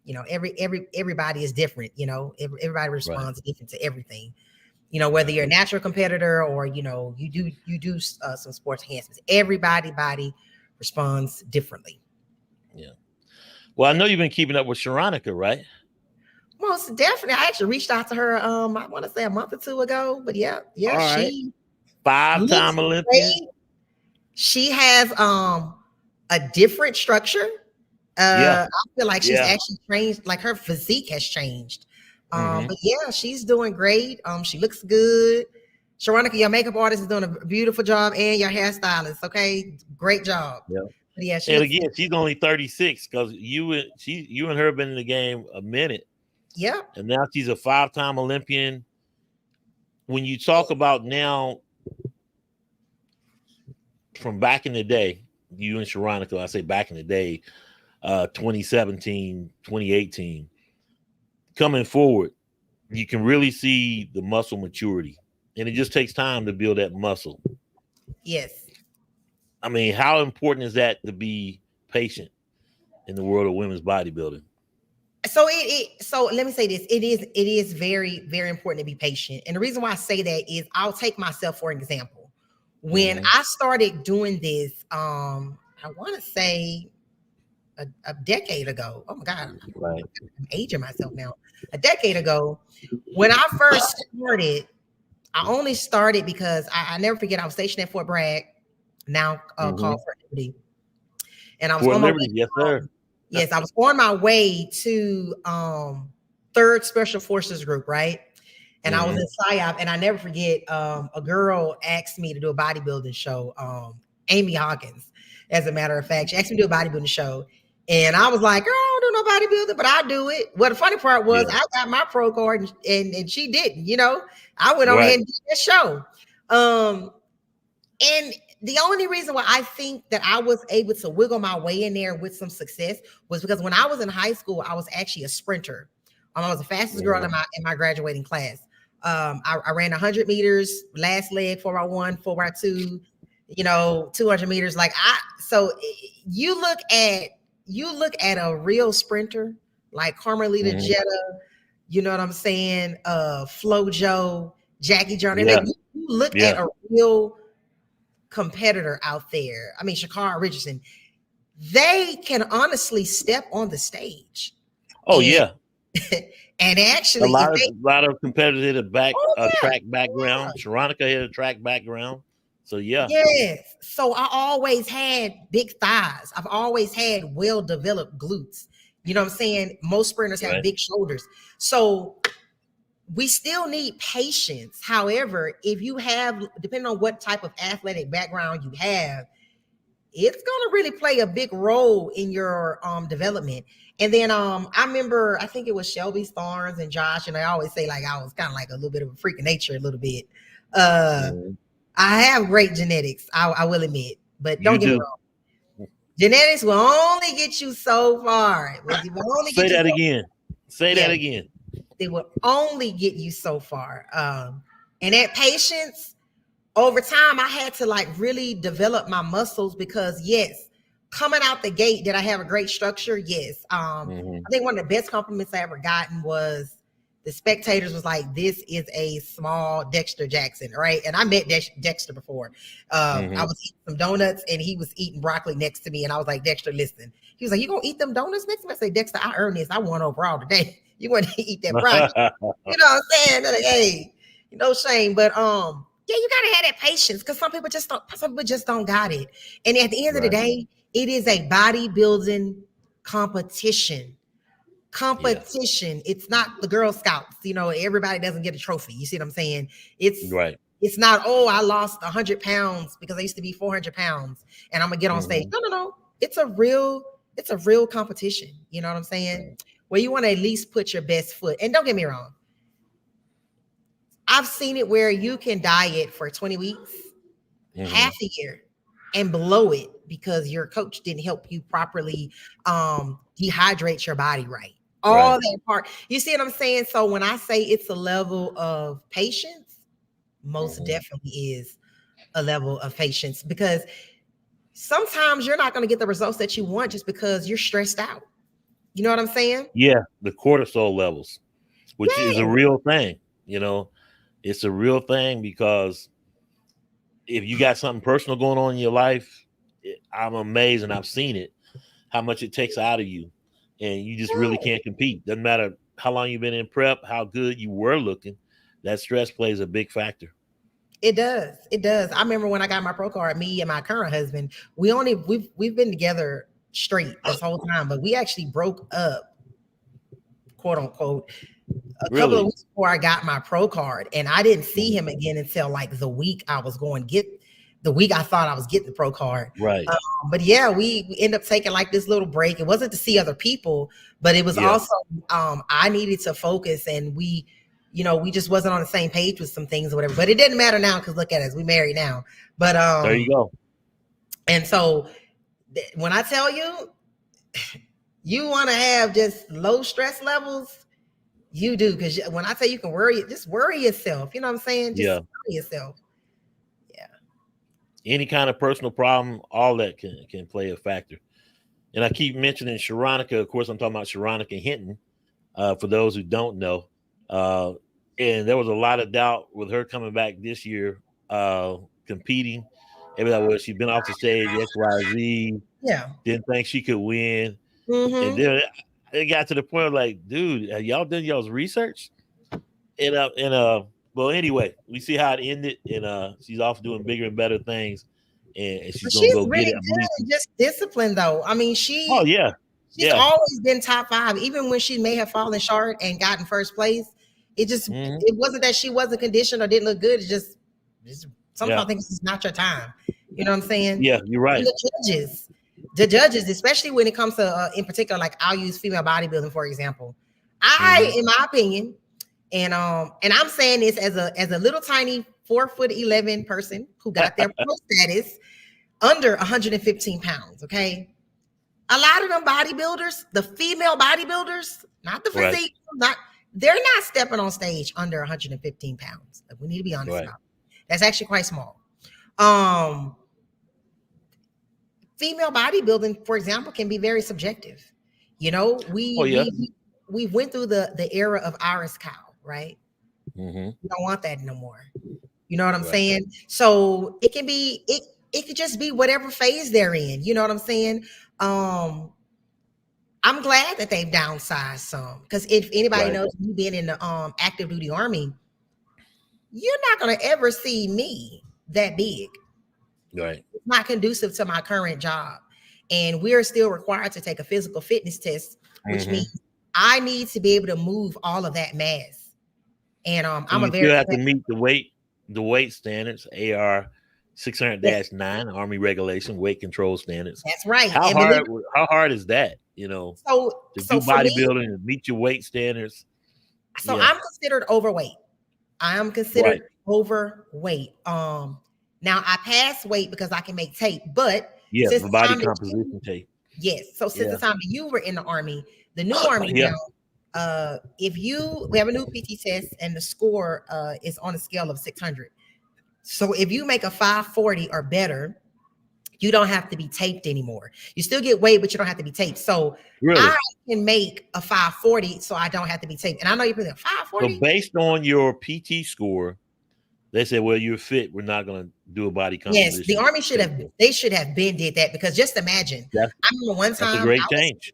[SPEAKER 2] you know, everybody is different. You know, everybody responds different to everything. You know, whether you're a natural competitor or, you know, you do some sports enhancements, everybody body responds differently.
[SPEAKER 1] Yeah. Well, I know you've been keeping up with Sharonica, right?
[SPEAKER 2] Most definitely. I actually reached out to her, I want to say a month or two ago, but yeah,
[SPEAKER 1] right.
[SPEAKER 2] she
[SPEAKER 1] 5-time Olympian.
[SPEAKER 2] She has a different structure. I feel like she's actually changed, like her physique has changed. But yeah, she's doing great. She looks good. Sharonica, your makeup artist, is doing a beautiful job, and your hairstylist. Okay, great job.
[SPEAKER 1] Yeah.
[SPEAKER 2] But yeah,
[SPEAKER 1] and again, she's only 36 because you and her have been in the game a minute.
[SPEAKER 2] Yeah.
[SPEAKER 1] And now she's a 5-time Olympian. When you talk about now, from back in the day, you and Sharonica, I say back in the day, 2017, 2018, coming forward, you can really see the muscle maturity. And it just takes time to build that muscle.
[SPEAKER 2] Yes.
[SPEAKER 1] I mean, how important is that to be patient in the world of women's bodybuilding?
[SPEAKER 2] So so let me say this. It is very, very important to be patient. And the reason why I say that is I'll take myself for example. When I started doing this, I want to say a decade ago. Oh my God, I'm aging myself now. A decade ago, when I first started, I only started because I never forget, I was stationed at Fort Bragg, now called Fort Liberty. And I was on my way.
[SPEAKER 1] Yes, sir.
[SPEAKER 2] Yes, I was on my way to 3rd Special Forces Group, right? And I was in PSYOP, and I never forget, a girl asked me to do a bodybuilding show, Amy Hawkins, as a matter of fact. She asked me to do a bodybuilding show. And I was like, girl, I don't do no bodybuilding, but I do it. Well, the funny part was I got my pro card and she didn't, you know. I went on ahead and did that show. And the only reason why I think that I was able to wiggle my way in there with some success was because when I was in high school, I was actually a sprinter. I was the fastest girl in my graduating class. I ran 100 meters, last leg, 4x1, 4x2, you know, 200 meters. So you look at a real sprinter like Carmelita Jetta, you know what I'm saying? Flo Jo, Jackie Jordan. Yeah. You look at a real competitor out there. I mean, Shakara Richardson, they can honestly step on the stage.
[SPEAKER 1] Oh,
[SPEAKER 2] and actually,
[SPEAKER 1] a lot of competitors had a track background. Sharonica had a track background. So,
[SPEAKER 2] Yes. So I always had big thighs. I've always had well-developed glutes. You know what I'm saying? Most sprinters have big shoulders. So we still need patience. However, if you have, depending on what type of athletic background you have, it's going to really play a big role in your development. And then I remember, I think it was Shelby Starnes and Josh, and I always say like I was kind of like a little bit of a freak of nature, a little bit. I have great genetics, I will admit, but don't get me wrong. Genetics will only get you so far.
[SPEAKER 1] Say that again. Say that again.
[SPEAKER 2] They will only get you so far. And that patience, over time, I had to like really develop my muscles because coming out the gate, did I have a great structure? Yes. I think one of the best compliments I ever gotten was the spectators was like, this is a small Dexter Jackson, right? And I met Dexter before. I was eating some donuts and he was eating broccoli next to me. And I was like, Dexter, listen. He was like, you gonna eat them donuts next to me? I said, Dexter, I earned this. I won overall today. You want to eat that broccoli. You know what I'm saying? Like, hey, no shame. But you gotta have that patience because some people just don't got it. And at the end of the day, it is a bodybuilding competition. competition. It's not the Girl Scouts. You know, everybody doesn't get a trophy. You see what I'm saying?
[SPEAKER 1] Right.
[SPEAKER 2] It's not, oh, I lost 100 pounds because I used to be 400 pounds and I'm gonna get on stage. No. It's a real competition. You know what I'm saying?
[SPEAKER 1] Right.
[SPEAKER 2] Where you want to at least put your best foot. And don't get me wrong, I've seen it where you can diet for 20 weeks, half a year, and blow it because your coach didn't help you properly dehydrate your body right. All that part. You see what I'm saying? So when I say it's a level of patience, most definitely is a level of patience, because sometimes you're not going to get the results that you want just because you're stressed out. You know what I'm saying?
[SPEAKER 1] Yeah, the cortisol levels, which is a real thing. You know, it's a real thing because if you got something personal going on in your life, I'm amazed, and I've seen it, how much it takes out of you, and you just really can't compete. Doesn't matter how long you've been in prep, how good you were looking, that stress plays a big factor.
[SPEAKER 2] It does. It does. I remember when I got my pro card, me and my current husband, we've been together straight this whole time, but we actually broke up, quote unquote, a couple of weeks before I got my pro card, and I didn't see him again until like the week I was going to get the week I thought I was getting the pro card.
[SPEAKER 1] Right.
[SPEAKER 2] But yeah, we end up taking like this little break. It wasn't to see other people, but it was also I needed to focus, and we just wasn't on the same page with some things or whatever. But it didn't matter now because look at us, we married now. But
[SPEAKER 1] there you go.
[SPEAKER 2] And so when I tell you, you want to have just low stress levels, you do, because when I tell you can worry, just worry yourself. You know what I'm saying? Just worry yourself. Yeah.
[SPEAKER 1] Any kind of personal problem, all that can play a factor. And I keep mentioning Sharonica. Of course, I'm talking about Sharonica Hinton. For those who don't know, and there was a lot of doubt with her coming back this year, competing. Everybody, well, she'd been off the stage, XYZ.
[SPEAKER 2] Yeah.
[SPEAKER 1] Didn't think she could win. And then it got to the point like, dude, have y'all done y'all's research? Well, anyway, we see how it ended, and she's off doing bigger and better things, and she's gonna go
[SPEAKER 2] really
[SPEAKER 1] get it.
[SPEAKER 2] Good, just discipline, though. I mean, she's always been top 5, even when she may have fallen short and gotten first place. It just it wasn't that she wasn't conditioned or didn't look good. It's just sometimes I think it's not your time. You know what I'm saying?
[SPEAKER 1] Yeah, you're right.
[SPEAKER 2] And the judges, especially when it comes to, in particular, like I'll use female bodybuilding for example. In my opinion, and I'm saying this as a little tiny 4'11" person who got their pro status under 115 pounds. Okay, a lot of them bodybuilders, the female bodybuilders, not the physique, they're not stepping on stage under 115 pounds. Like, we need to be honest about it. That's actually quite small. Female bodybuilding, for example, can be very subjective. You know, we went through the era of Iris Cow, right? We don't want that no more. You know what I'm saying? So it can be, it could just be whatever phase they're in. You know what I'm saying? I'm glad that they've downsized some, because if anybody knows me being in the active duty Army, you're not going to ever see me that big.
[SPEAKER 1] Right.
[SPEAKER 2] It's not conducive to my current job. And we're still required to take a physical fitness test, which means I need to be able to move all of that mass. And
[SPEAKER 1] so I'm still have to meet the weight standards, AR 600-9 Army regulation weight control standards.
[SPEAKER 2] That's right.
[SPEAKER 1] How hard is that? You know, to do bodybuilding and meet your weight standards.
[SPEAKER 2] So I'm considered overweight. I am considered overweight. Now I pass weight because I can make tape, but
[SPEAKER 1] the body composition tape.
[SPEAKER 2] Yes. So since the time that you were in the Army, the new Army now, we have a new PT test and the score is on a scale of 600. So if you make a 540 or better, you don't have to be taped anymore. You still get weight, but you don't have to be taped. So I can make a 540, so I don't have to be taped. And I know you're putting 540.
[SPEAKER 1] So based on your PT score, they said, well, you're fit. We're not going to do a body composition.
[SPEAKER 2] Yes, the Army should have been did that, because just imagine. I remember one time.
[SPEAKER 1] That's a great change.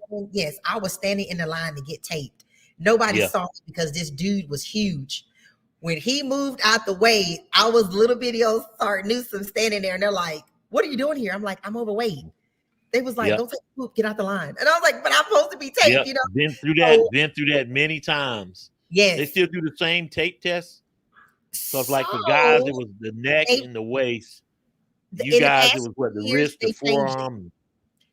[SPEAKER 2] I was standing in the line to get taped. Nobody saw me because this dude was huge. When he moved out the way, I was little bitty old Chareece Newsome standing there, and they're like, "What are you doing here?" I'm like, "I'm overweight." They was like,
[SPEAKER 1] Yep.
[SPEAKER 2] "Go take a poop, get out the line." And I was like, "But I'm supposed to be taped,
[SPEAKER 1] Yep.
[SPEAKER 2] you know."
[SPEAKER 1] Been through
[SPEAKER 2] So,
[SPEAKER 1] that many times.
[SPEAKER 2] yes.
[SPEAKER 1] They still do the same tape test. So it's like for guys, it
[SPEAKER 2] So
[SPEAKER 1] was the neck
[SPEAKER 2] they,
[SPEAKER 1] and the waist. You
[SPEAKER 2] in the
[SPEAKER 1] guys, it
[SPEAKER 2] past
[SPEAKER 1] was what, the
[SPEAKER 2] years,
[SPEAKER 1] wrist, the
[SPEAKER 2] they changed it.
[SPEAKER 1] forearm.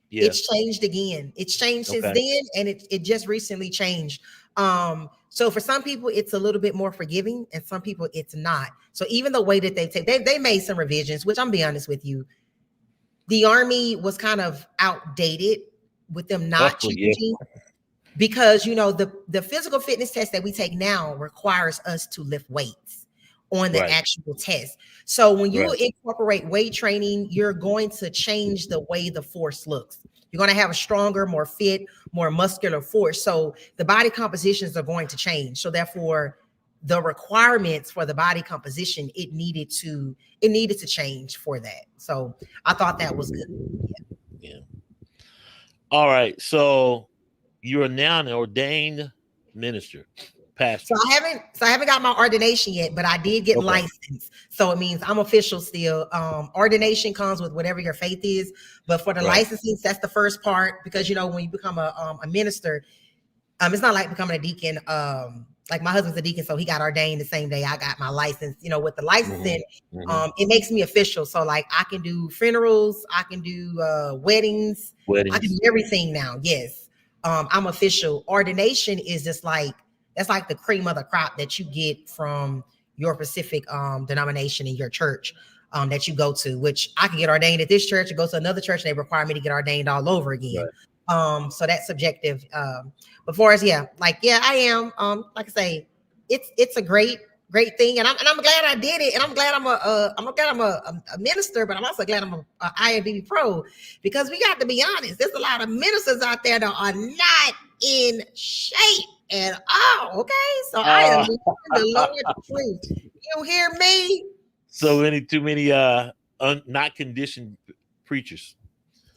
[SPEAKER 1] Yeah.
[SPEAKER 2] It's changed again. It's changed since
[SPEAKER 1] Okay.
[SPEAKER 2] then, and it just recently changed. So for some people, it's a little bit more forgiving, and some people it's not. So even the way that they take, they made some revisions, which I'm be honest with you, the Army was kind of outdated with them not
[SPEAKER 1] Oh, yeah.
[SPEAKER 2] changing. Because the physical fitness test that we take now requires us to lift weights on the
[SPEAKER 1] Right.
[SPEAKER 2] actual test. So when you
[SPEAKER 1] Right.
[SPEAKER 2] incorporate weight training, you're going to change the way the force looks. You're going to have a stronger, more fit, more muscular force. So the body compositions are going to change. So therefore, the requirements for the body composition, it needed to change for that. So I thought that was good.
[SPEAKER 1] Yeah. All right. So you are now an ordained minister, pastor.
[SPEAKER 2] So I haven't got my ordination yet, but I did get licensed. So it means I'm official still. Ordination comes with whatever your faith is, but for the licensing, that's the first part, because when you become a minister, it's not like becoming a deacon. Like my husband's a deacon, so he got ordained the same day I got my license. With the licensing, it makes me official. So like I can do funerals, I can do weddings, I can do everything now. Yes. I'm official. Ordination is just like, that's like the cream of the crop that you get from your specific denomination in your church that you go to, which I can get ordained at this church and go to another church, and they require me to get ordained all over again. So that's subjective. But for us, I am. Like I say, it's a great thing, and I'm glad I did it, and I'm glad I'm a minister, but I'm also glad I'm a IFBB pro, because we got to be honest. There's a lot of ministers out there that are not in shape at all. Okay, so I am the Lord truth. You hear me?
[SPEAKER 1] Too many not conditioned preachers.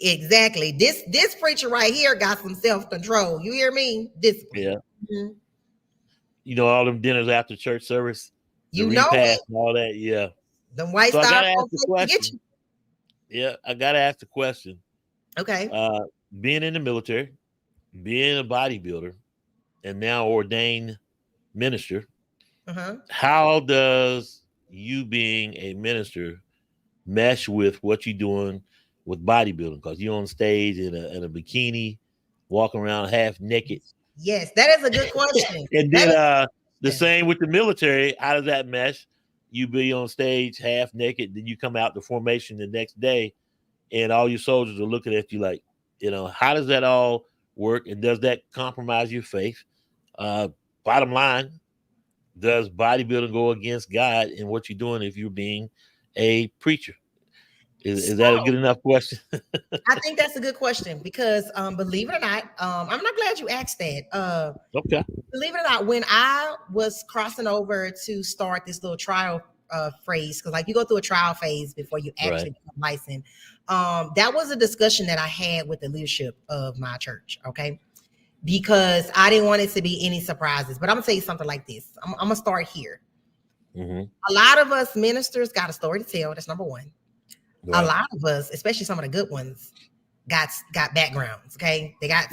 [SPEAKER 2] Exactly. This preacher right here got some self-control. You hear me?
[SPEAKER 1] Yeah. All them dinners after church service, the
[SPEAKER 2] repast
[SPEAKER 1] repast and all that. Yeah.
[SPEAKER 2] The white
[SPEAKER 1] so I gotta
[SPEAKER 2] star
[SPEAKER 1] ask the question. Yeah, I gotta ask the question.
[SPEAKER 2] Okay.
[SPEAKER 1] Being in the military, being a bodybuilder, and now ordained minister, how does you being a minister mesh with what you're doing with bodybuilding? Because you're on stage in a bikini, walking around half naked.
[SPEAKER 2] Yes, that is a good question.
[SPEAKER 1] And then the same with the military. How does that mesh? You be on stage half naked, then you come out the formation the next day, and all your soldiers are looking at you like, how does that all work? And does that compromise your faith? Bottom line, does bodybuilding go against God in what you're doing if you're being a preacher? Is that a good enough question?
[SPEAKER 2] I think that's a good question, because believe it or not, I'm not glad you asked that.
[SPEAKER 1] Okay.
[SPEAKER 2] Believe it or not, when I was crossing over to start this little trial phase, because like you go through a trial phase before you actually become licensed, that was a discussion that I had with the leadership of my church. Okay. Because I didn't want it to be any surprises. But I'm gonna tell you something like this. I'm gonna start here. A lot of us ministers got a story to tell. That's number one. A lot of us, especially some of the good ones, got backgrounds. Okay, they got.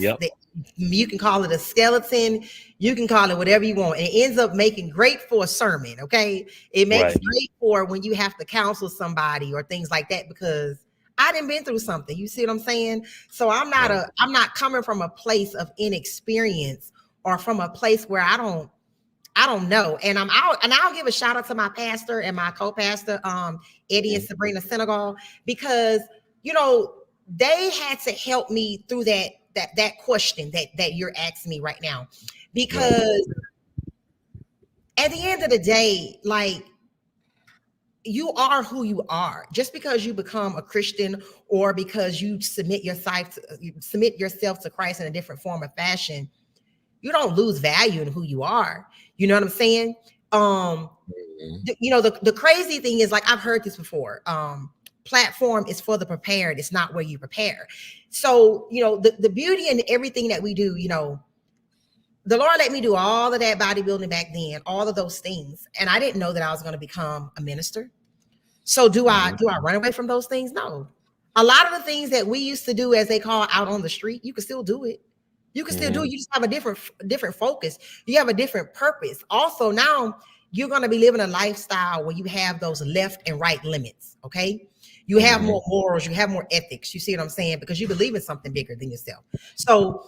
[SPEAKER 2] You can call it a skeleton. You can call it whatever you want, and it ends up making great for a sermon. Okay, it makes great for when you have to counsel somebody or things like that, because I didn't been through something. You see what I'm saying? So I'm not coming from a place of inexperience or from a place where I don't know. And I'm out, and I'll give a shout out to my pastor and my co-pastor, Eddie and Sabrina Senegal, because they had to help me through that question that you're asking me right now. Because at the end of the day, like, you are who you are. Just because you become a Christian or because you submit yourself to Christ in a different form of fashion, you don't lose value in who you are. You know what I'm saying? The crazy thing is, like, I've heard this before. Platform is for the prepared. It's not where you prepare. So, the beauty in everything that we do, the Lord let me do all of that bodybuilding back then, all of those things. And I didn't know that I was going to become a minister. So do I run away from those things? No. A lot of the things that we used to do, as they call out on the street, you can still do it. You can still do it. You just have a different focus. You have a different purpose. Also, now you're going to be living a lifestyle where you have those left and right limits. Okay. You have more morals, you have more ethics. You see what I'm saying? Because you believe in something bigger than yourself. So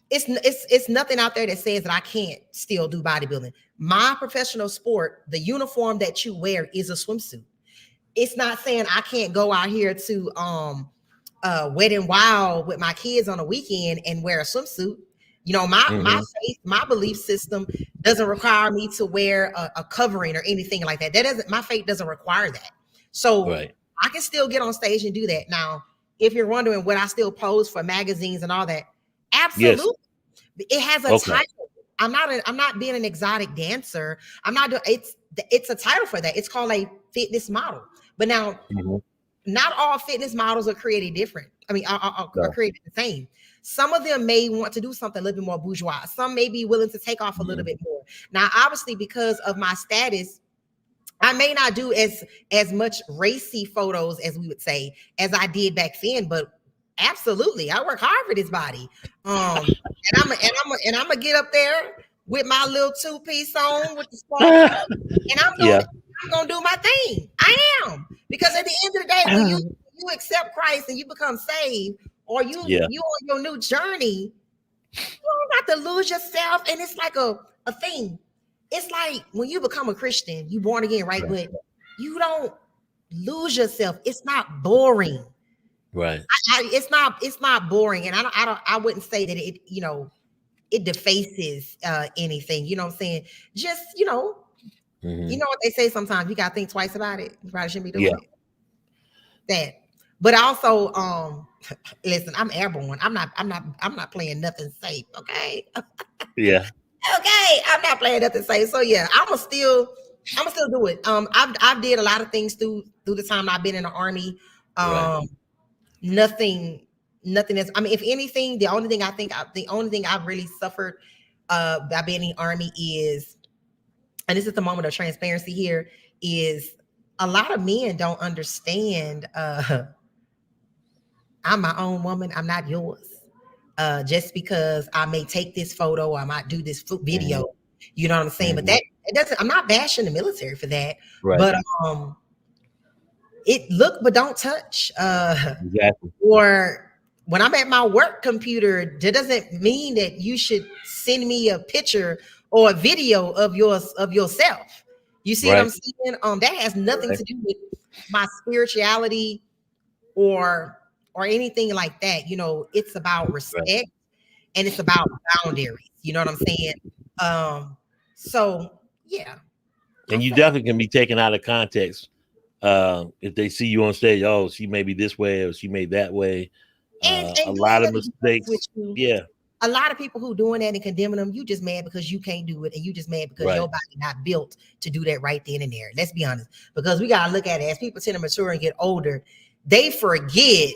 [SPEAKER 2] it's nothing out there that says that I can't still do bodybuilding. My professional sport, the uniform that you wear is a swimsuit. It's not saying I can't go out here to Wet and Wild with my kids on a weekend and wear a swimsuit. You know, my faith, my belief system doesn't require me to wear a covering or anything like that. My faith doesn't require that. So I can still get on stage and do that. Now, if you're wondering, would I still pose for magazines and all that? Absolutely. Yes. It has a title. I'm not being an exotic dancer. I'm not doing it's a title for that. It's called a fitness model. But now, not all fitness models are created different. I mean, are created the same. Some of them may want to do something a little bit more bourgeois. Some may be willing to take off a little bit more. Now, obviously, because of my status, I may not do as much racy photos, as we would say, as I did back then, but absolutely, I work hard for this body. And I'm gonna get up there with my little 2-piece on with the sparkle, and I'm gonna do my thing. I am, because at the end of the day, when you accept Christ and you become saved, or you on your new journey, you don't have to lose yourself, and it's like a thing. It's like when you become a Christian, you born again, right? But you don't lose yourself. It's not boring,
[SPEAKER 1] right?
[SPEAKER 2] It's not boring, and I wouldn't say that it defaces anything. You know what I'm saying? Just you know what they say sometimes. You gotta think twice about it. You probably shouldn't be doing it. That, but also, listen, I'm airborne. I'm not playing nothing safe. Okay. Okay, I'm not playing nothing safe. So yeah, I'ma still do it. I've did a lot of things through the time I've been in the Army. Nothing is. I mean, if anything, the only thing I've really suffered by being in the Army is, and this is the moment of transparency here, is a lot of men don't understand. I'm my own woman. I'm not yours. Just because I may take this photo, or I might do this video, you know what I'm saying? But that it doesn't. I'm not bashing the military for that. But it look but don't touch.
[SPEAKER 1] Exactly.
[SPEAKER 2] Or when I'm at my work computer, that doesn't mean that you should send me a picture or a video of yourself. You see what I'm saying? That has nothing to do with my spirituality or anything like that. You know, it's about respect and it's about boundaries. You know what I'm saying? So yeah.
[SPEAKER 1] And you definitely can be taken out of context if they see you on stage. Oh, she may be this way or she may that way.
[SPEAKER 2] And
[SPEAKER 1] a lot of mistakes.
[SPEAKER 2] A lot of people who doing that and condemning them, you just mad because you can't do it, and you just mad because your body not built to do that right then and there. Let's be honest, because we gotta look at it as people tend to mature and get older. They forget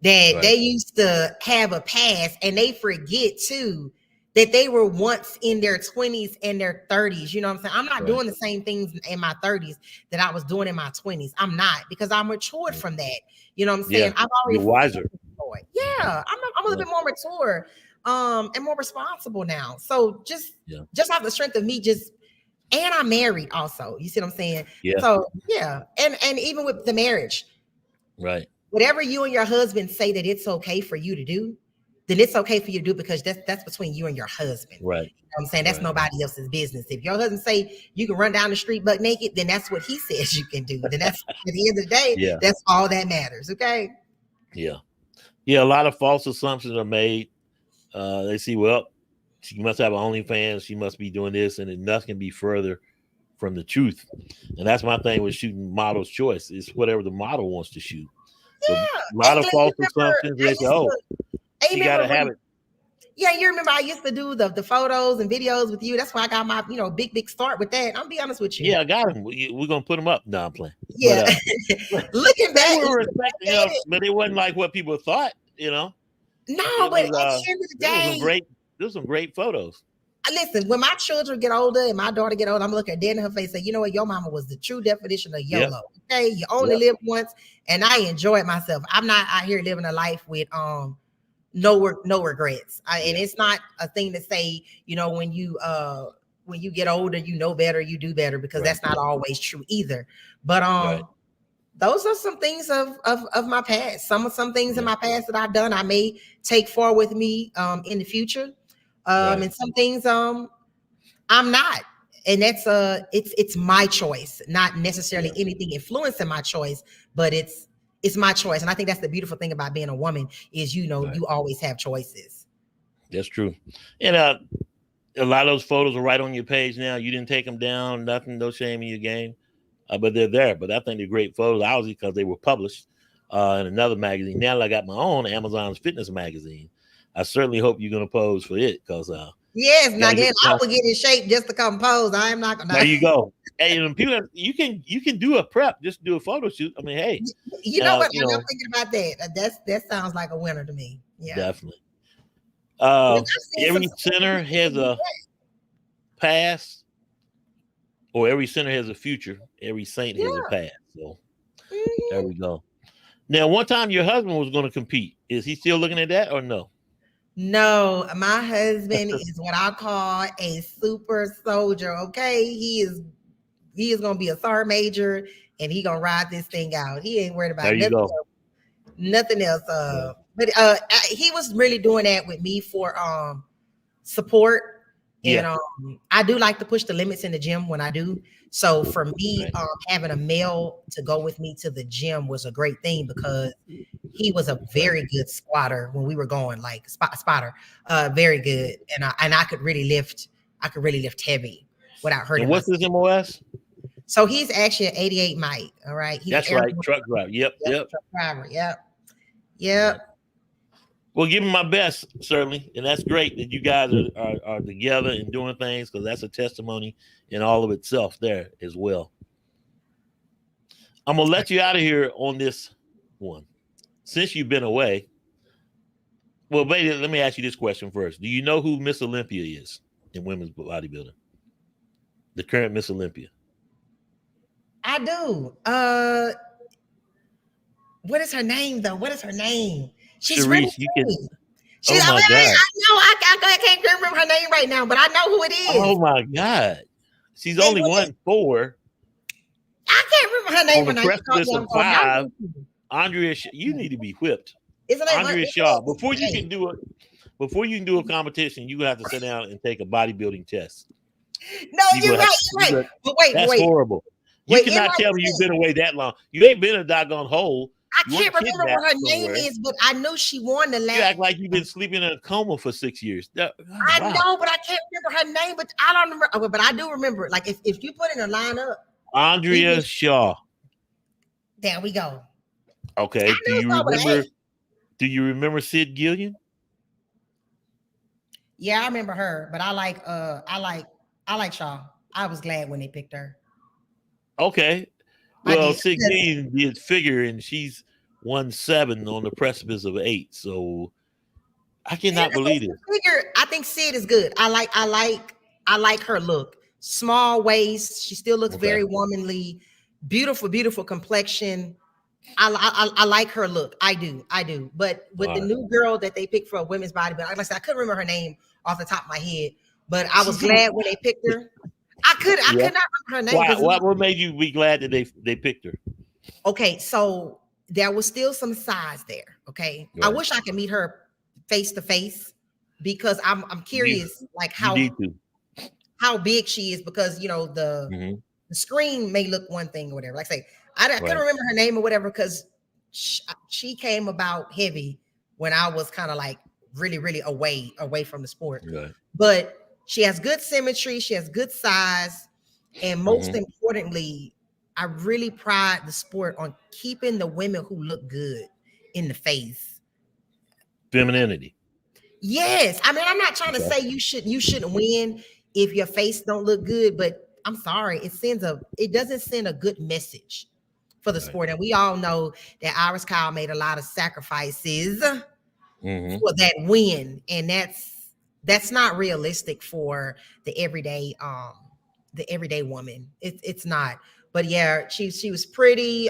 [SPEAKER 2] that they used to have a past, and they forget too that they were once in their 20s and their 30s. You know what I'm saying? I'm not doing the same things in my 30s that I was doing in my 20s. I'm not, because I matured from that. You know what I'm saying? I've already
[SPEAKER 1] You're wiser.
[SPEAKER 2] Yeah, I'm a little bit more mature and more responsible now. So just off the strength of me and I'm married also. You see what I'm saying?
[SPEAKER 1] Yeah.
[SPEAKER 2] So yeah, and even with the marriage, whatever you and your husband say that it's okay for you to do, then it's okay for you to do, because that's between you and your husband.
[SPEAKER 1] Right.
[SPEAKER 2] You know what I'm saying? That's nobody else's business. If your husband say you can run down the street butt naked, then that's what he says you can do. Then that's at the end of the day, that's all that matters. Okay.
[SPEAKER 1] Yeah. Yeah. A lot of false assumptions are made. They see, well, she must have an OnlyFans. She must be doing this, and nothing can be further from the truth. And that's my thing with shooting model's choice. It's whatever the model wants to shoot. So a lot of false assumptions. They say, oh, she got to have it.
[SPEAKER 2] Yeah, you remember I used to do the photos and videos with you. That's why I got my big start with that. I'll be honest with you.
[SPEAKER 1] Yeah, I got them. We're gonna put them up. No, I'm playing.
[SPEAKER 2] Yeah, but, looking back,
[SPEAKER 1] but it wasn't like what people thought.
[SPEAKER 2] No, but at the end of the day,
[SPEAKER 1] there's some great photos.
[SPEAKER 2] Listen, when my children get older and my daughter get older, I'm looking dead in her face and say, you know what, your mama was the true definition of YOLO.
[SPEAKER 1] Yep.
[SPEAKER 2] Okay, you only live once, and I enjoy myself. I'm not out here living a life with no regrets. And it's not a thing to say, you know, when you get older, you know better, you do better, because that's not always true either. But those are some things of my past. Some things in my past that I've done, I may take forward with me in the future. And some things I'm not. And that's it's my choice, not necessarily anything influencing my choice, but it's my choice. And I think that's the beautiful thing about being a woman is, you know, you always have choices.
[SPEAKER 1] That's true. And a lot of those photos are right on your page now. You didn't take them down, nothing, no shame in your game. But they're there. But I think they're great photos, obviously, because they were published in another magazine. Now that I got my own Amazon's fitness magazine, I certainly hope you're going to pose for it, because
[SPEAKER 2] yes, now again, I will get in shape just to come pose. I am not gonna.
[SPEAKER 1] There you go. Hey, and people, you can do a prep, just do a photo shoot. I mean, hey,
[SPEAKER 2] you know what? I'm thinking about that. That sounds like a winner to me. Yeah,
[SPEAKER 1] definitely. Every center has a past, or every center has a future. Every saint has a past. So there we go. Now, one time your husband was going to compete. Is he still looking at that or no?
[SPEAKER 2] No, my husband is what I call a super soldier. Okay, he is gonna be a sergeant major, and he gonna ride this thing out. He ain't worried about nothing else. But he was really doing that with me for support. And I do like to push the limits in the gym when I do. So for me, having a male to go with me to the gym was a great thing, because he was a very good squatter when we were going, like spotter, very good. And I could really lift heavy without hurting.
[SPEAKER 1] And what's his MOS?
[SPEAKER 2] So he's actually an 88 Mike. All right.
[SPEAKER 1] That's right. Truck driver. Yep.
[SPEAKER 2] Truck driver. Yep.
[SPEAKER 1] Well, give him my best, certainly. And that's great that you guys are together and doing things, because that's a testimony in all of itself there as well. I'm going to let you out of here on this one. Since you've been away, well, baby, let me ask you this question first. Do you know who Miss Olympia is in women's bodybuilding? The current Miss Olympia.
[SPEAKER 2] I do. What is her name, though? What is her name? She's
[SPEAKER 1] Chareece,
[SPEAKER 2] really
[SPEAKER 1] you can.
[SPEAKER 2] She's,
[SPEAKER 1] oh my God!
[SPEAKER 2] I know I can't remember her name right now, but I know who it is.
[SPEAKER 1] Oh my God! She's only won 4.
[SPEAKER 2] I can't remember her name.
[SPEAKER 1] On the precipice of 5, Andrea, you need to be whipped. Andrea Shaw. Before you can do a competition, you have to sit down and take a bodybuilding test.
[SPEAKER 2] No, you're right. But wait,
[SPEAKER 1] that's horrible. You cannot tell me you've been away that long. You ain't been a doggone hole.
[SPEAKER 2] I can't remember what her name is, but I know she won the last.
[SPEAKER 1] You act like you've been sleeping in a coma for 6 years.
[SPEAKER 2] I know, but I can't remember her name. But I don't remember. But I do remember it. Like if you put in a lineup,
[SPEAKER 1] Andrea Shaw.
[SPEAKER 2] There we go.
[SPEAKER 1] Okay. Do you remember Sid Gillian?
[SPEAKER 2] Yeah, I remember her. But I like Shaw. I was glad when they picked her.
[SPEAKER 1] Okay. Well, Sid Gillian did figure, and she's won 7 on the precipice of 8. So I cannot believe it.
[SPEAKER 2] I think Sid is good. I like her look. Small waist. She still looks very womanly. Beautiful complexion. I like her look. I do. But with the new girl that they picked for a women's bodybuilding, like I said, I couldn't remember her name off the top of my head, but I was glad when they picked her. I could not remember her name.
[SPEAKER 1] What made you be glad that they picked her?
[SPEAKER 2] Okay, so there was still some size there. Okay, I wish I could meet her face to face, because I'm curious, like how big she is, because the screen may look one thing or whatever. Like I say, I couldn't remember her name or whatever, because she came about heavy when I was kind of like really away from the sport. But she has good symmetry. She has good size. And most importantly, I really pride the sport on keeping the women who look good in the face.
[SPEAKER 1] Femininity.
[SPEAKER 2] Yes. I mean, I'm not trying to say you shouldn't win if your face don't look good, but I'm sorry, it doesn't send a good message for the sport. And we all know that Iris Kyle made a lot of sacrifices for that win. And that's not realistic for the everyday woman. It's not. But yeah, she was pretty.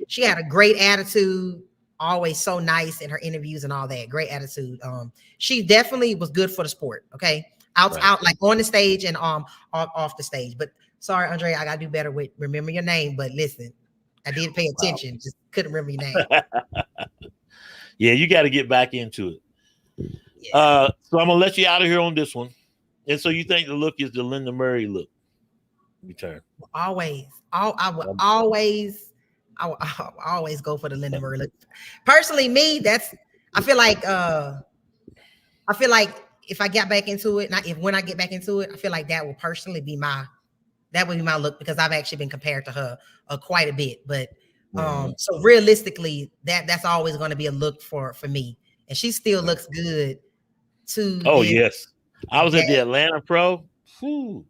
[SPEAKER 2] She had a great attitude, always so nice in her interviews and all that. Great attitude. She definitely was good for the sport. Okay, out like on the stage and off the stage. But sorry, Andre, I gotta do better with remember your name. But listen, I did pay attention, just couldn't remember your name.
[SPEAKER 1] Yeah, you got to get back into it. Yeah. So I'm gonna let you out of here on this one. And so you think the look is the Linda Murray look? Return.
[SPEAKER 2] Always. I would always go for the Linda Murray look. Personally, me, I feel like if I get back into it, when I get back into it, I feel like that will personally be my look, because I've actually been compared to her quite a bit. But so realistically, that's always going to be a look for me. And she still looks good too.
[SPEAKER 1] Oh, yes. I was at the Atlanta Pro. Whew.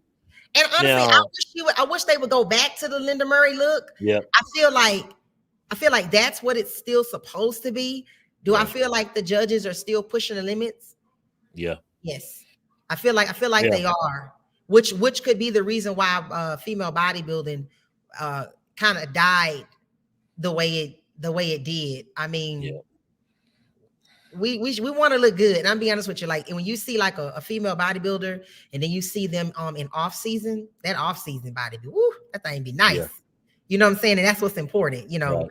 [SPEAKER 2] And honestly, I wish they would go back to the Linda Murray look.
[SPEAKER 1] Yeah.
[SPEAKER 2] I feel like that's what it's still supposed to be. Do I feel like the judges are still pushing the limits?
[SPEAKER 1] Yeah.
[SPEAKER 2] Yes. I feel like they are, which could be the reason why female bodybuilding kind of died the way it did. I mean, we want to look good. And I'm being honest with you, like when you see like a female bodybuilder and then you see them in off season, that off season bodybuilder, that thing be nice. Yeah. You know what I'm saying? And that's what's important, you know. Right.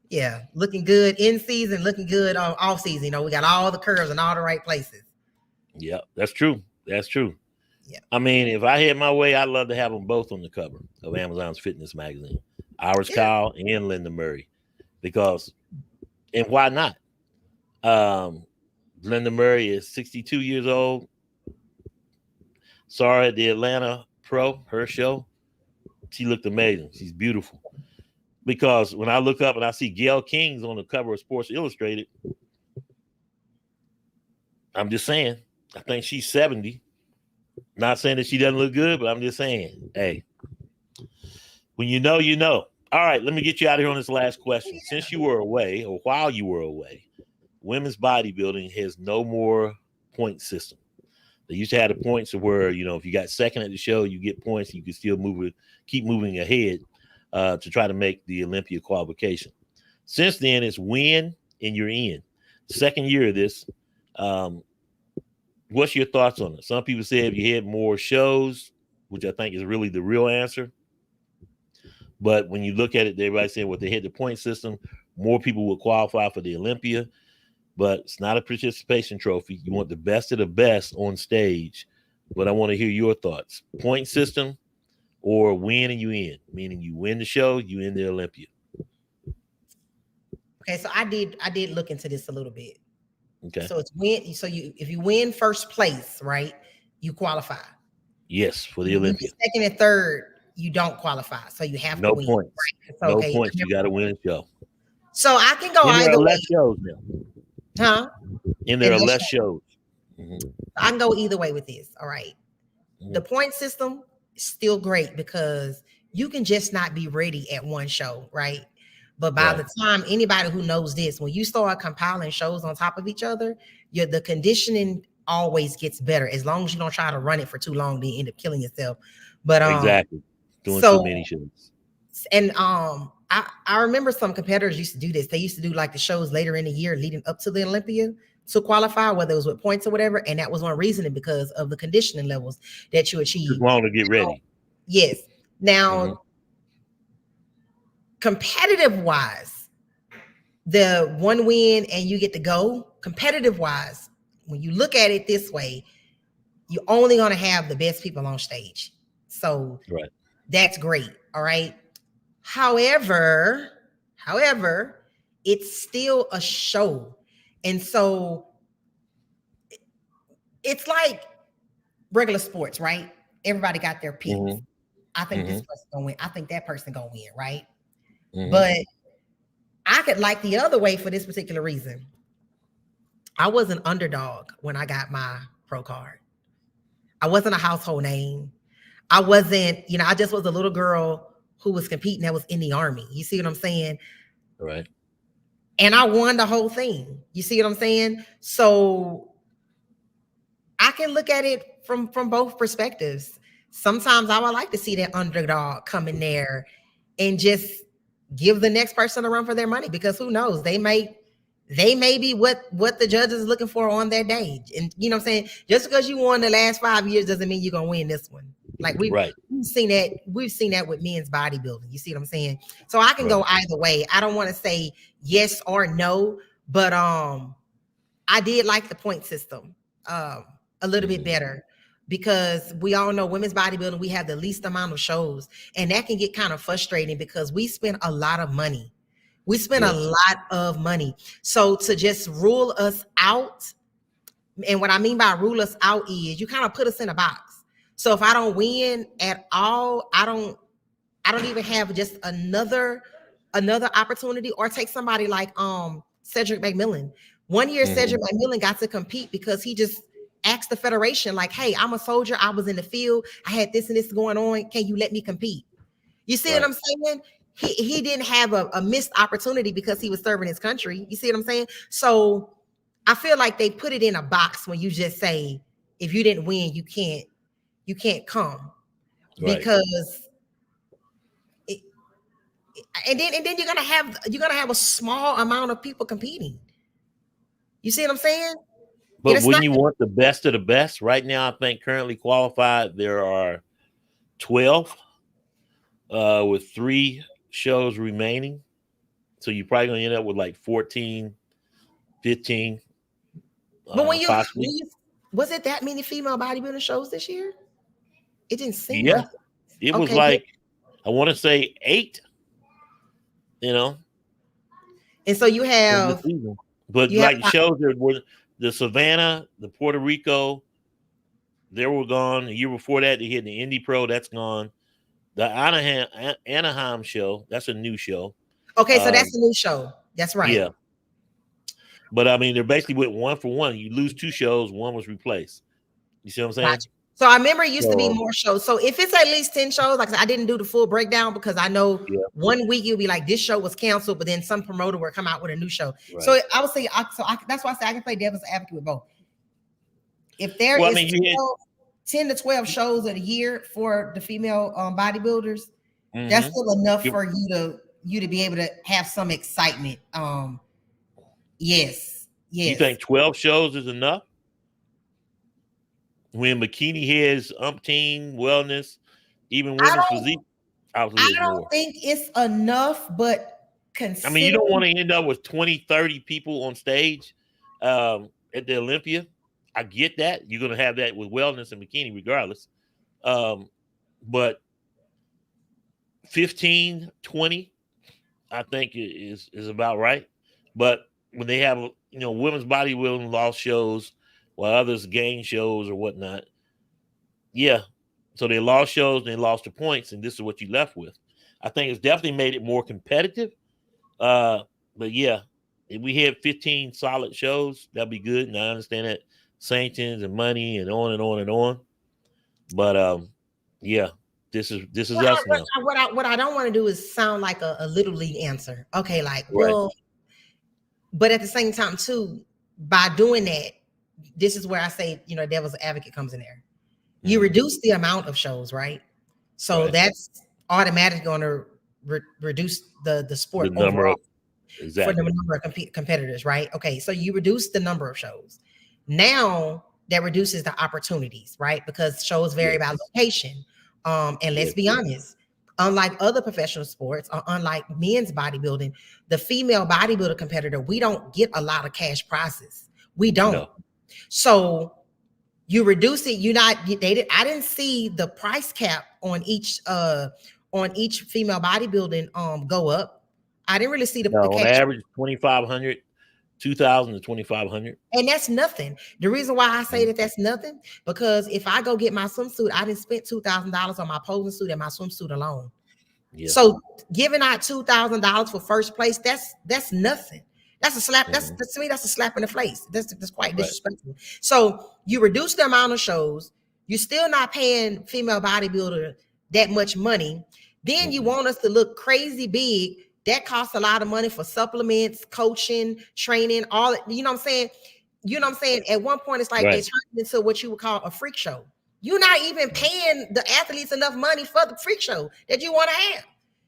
[SPEAKER 2] Yeah, looking good in season, looking good off season. You know, we got all the curves in all the right places.
[SPEAKER 1] Yeah, that's true. That's true.
[SPEAKER 2] Yeah.
[SPEAKER 1] I mean, if I had my way, I'd love to have them both on the cover of Amazon's fitness magazine, Iris Kyle and Linda Murray, and why not? Linda Murray is 62 years old. Saw her at the Atlanta Pro, her show. She looked amazing. She's beautiful. Because when I look up and I see Gail King's on the cover of Sports Illustrated, I'm just saying, I think she's 70. Not saying that she doesn't look good, but I'm just saying, hey, when you know, you know. All right, let me get you out of here on this last question. Since you were away, or while you were away, women's bodybuilding has no more point system. They used to have the points of where, you know, if you got second at the show, you get points, you can still keep moving ahead to try to make the Olympia qualification. Since then, it's win and you're in. Second year of this. What's your thoughts on it? Some people say if you had more shows, which I think is really the real answer. But when you look at it, everybody's saying, well, they had the point system, more people would qualify for the Olympia. But it's not a participation trophy. You want the best of the best on stage. But I want to hear your thoughts. Point system or win and you in, meaning you win the show, you in the Olympia.
[SPEAKER 2] Okay, so I did look into this a little bit.
[SPEAKER 1] Okay.
[SPEAKER 2] So it's win. So if you win first place, right, you qualify.
[SPEAKER 1] Yes, for the Olympia.
[SPEAKER 2] Second and third, you don't qualify. So you have to win.
[SPEAKER 1] Points.
[SPEAKER 2] Right?
[SPEAKER 1] So, no points. You got to win a show.
[SPEAKER 2] So I can go either way.
[SPEAKER 1] Less shows now.
[SPEAKER 2] Huh?
[SPEAKER 1] And there are less shows.
[SPEAKER 2] Mm-hmm. I can go either way with this. All right. Mm-hmm. The point system is still great because you can just not be ready at one show, right? But by the time anybody who knows this, when you start compiling shows on top of each other, the conditioning always gets better. As long as you don't try to run it for too long, then you end up killing yourself. But
[SPEAKER 1] exactly, doing too many shows.
[SPEAKER 2] And I remember some competitors used to do this. They used to do like the shows later in the year leading up to the Olympia to qualify, whether it was with points or whatever. And that was one reason because of the conditioning levels that you achieve.
[SPEAKER 1] Just long to get ready.
[SPEAKER 2] Yes. Now, competitive wise, the one win and you get to go. Competitive wise, when you look at it this way, you're only going to have the best people on stage. So that's great. All right. However, it's still a show. And so it's like regular sports, right? Everybody got their picks. Mm-hmm. I think this person gonna win. I think that person gonna win, right? Mm-hmm. But I could like the other way for this particular reason. I was an underdog when I got my pro card. I wasn't a household name. I wasn't, I just was a little girl who was competing that was in the Army. You see what I'm saying?
[SPEAKER 1] Right.
[SPEAKER 2] And I won the whole thing. You see what I'm saying? So I can look at it from both perspectives. Sometimes I would like to see that underdog come in there and just give the next person a run for their money, because who knows, they may be what the judges is looking for on their day. And you know what I'm saying, just because you won the last 5 years doesn't mean you're gonna win this one. Like we've seen that with men's bodybuilding. You see what I'm saying? So I can go either way. I don't want to say yes or no, but I did like the point system a little bit better, because we all know women's bodybuilding, we have the least amount of shows, and that can get kind of frustrating because we spend a lot of money. We spend a lot of money. So to just rule us out, and what I mean by rule us out is you kind of put us in a box. So if I don't win at all, I don't even have just another opportunity. Or take somebody like Cedric McMillan. One year Cedric McMillan got to compete because he just asked the federation, like, hey, I'm a soldier, I was in the field, I had this and this going on, can you let me compete? You see what I'm saying? He didn't have a missed opportunity because he was serving his country. You see what I'm saying? So I feel like they put it in a box when you just say, if you didn't win, you can't come. Because and then you're gonna have a small amount of people competing. You see what I'm saying?
[SPEAKER 1] But when you want the best of the best, right now, I think currently qualified, there are 12 with 3 shows remaining. So you're probably going to end up with like 14, 15.
[SPEAKER 2] But when you was it that many female bodybuilding shows this year? It didn't seem like it.
[SPEAKER 1] It was like, I want to say 8, And
[SPEAKER 2] so you have,
[SPEAKER 1] but like the shows that were the Savannah, the Puerto Rico, they were gone. The year before that, they hit the Indy Pro, that's gone. The Anaheim show, that's a new show.
[SPEAKER 2] Okay, so that's a new show. That's right.
[SPEAKER 1] Yeah. But I mean, they're basically with 1 for 1. You lose 2 shows, 1 was replaced. You see what I'm saying?
[SPEAKER 2] Gotcha. So I remember it used to be more shows. So if it's at least 10 shows, like I didn't do the full breakdown because I know 1 week you'll be like, this show was canceled, but then some promoter will come out with a new show. Right. So I would say, that's why I say I can play devil's advocate with both. If there is 10 to 12 shows a year for the female bodybuilders, that's still enough for you to be able to have some excitement. Yes.
[SPEAKER 1] You think 12 shows is enough? When bikini has umpteen, wellness, even women's physique,
[SPEAKER 2] I don't think it's enough, but
[SPEAKER 1] I mean, you don't want to end up with 20, 30 people on stage at the Olympia. I get that. You're going to have that with wellness and bikini regardless. But 15, 20, I think is about right. But when they have, women's bodybuilding lost shows, while others gain shows or whatnot. Yeah. So they lost shows and they lost the points, and this is what you left with. I think it's definitely made it more competitive. But yeah, if we had 15 solid shows, that'd be good. And I understand that sanctions and money and on and on and on. But yeah, this is us now.
[SPEAKER 2] What I don't want to do is sound like a little league answer. Okay, like, well, but at the same time, too, by doing that, this is where I say, devil's advocate comes in there. You reduce the amount of shows, right? So that's automatically going to reduce the sport overall for the number of competitors, right? Okay, so you reduce the number of shows. Now that reduces the opportunities, right? Because shows vary by location. And let's be honest, unlike other professional sports, or unlike men's bodybuilding, the female bodybuilder competitor, we don't get a lot of cash prizes. We don't. No. So you reduce it. I didn't see the price cap on each female bodybuilding go up. I didn't really see the
[SPEAKER 1] on average 2,500, 2,000 to 2,500.
[SPEAKER 2] And that's nothing. The reason why I say that's nothing, because if I go get my swimsuit, I didn't spend $2,000 on my posing suit and my swimsuit alone. Yeah. So giving out $2,000 for first place, that's nothing. That's a slap. To me, that's a slap in the face. That's quite disrespectful. So you reduce the amount of shows. You're still not paying female bodybuilder that much money. Then you want us to look crazy big. That costs a lot of money for supplements, coaching, training, all. You know what I'm saying? You know what I'm saying? At one point, it's like
[SPEAKER 1] Right.
[SPEAKER 2] it's turned into what you would call a freak show. You're not even paying the athletes enough money for the freak show that you want to have.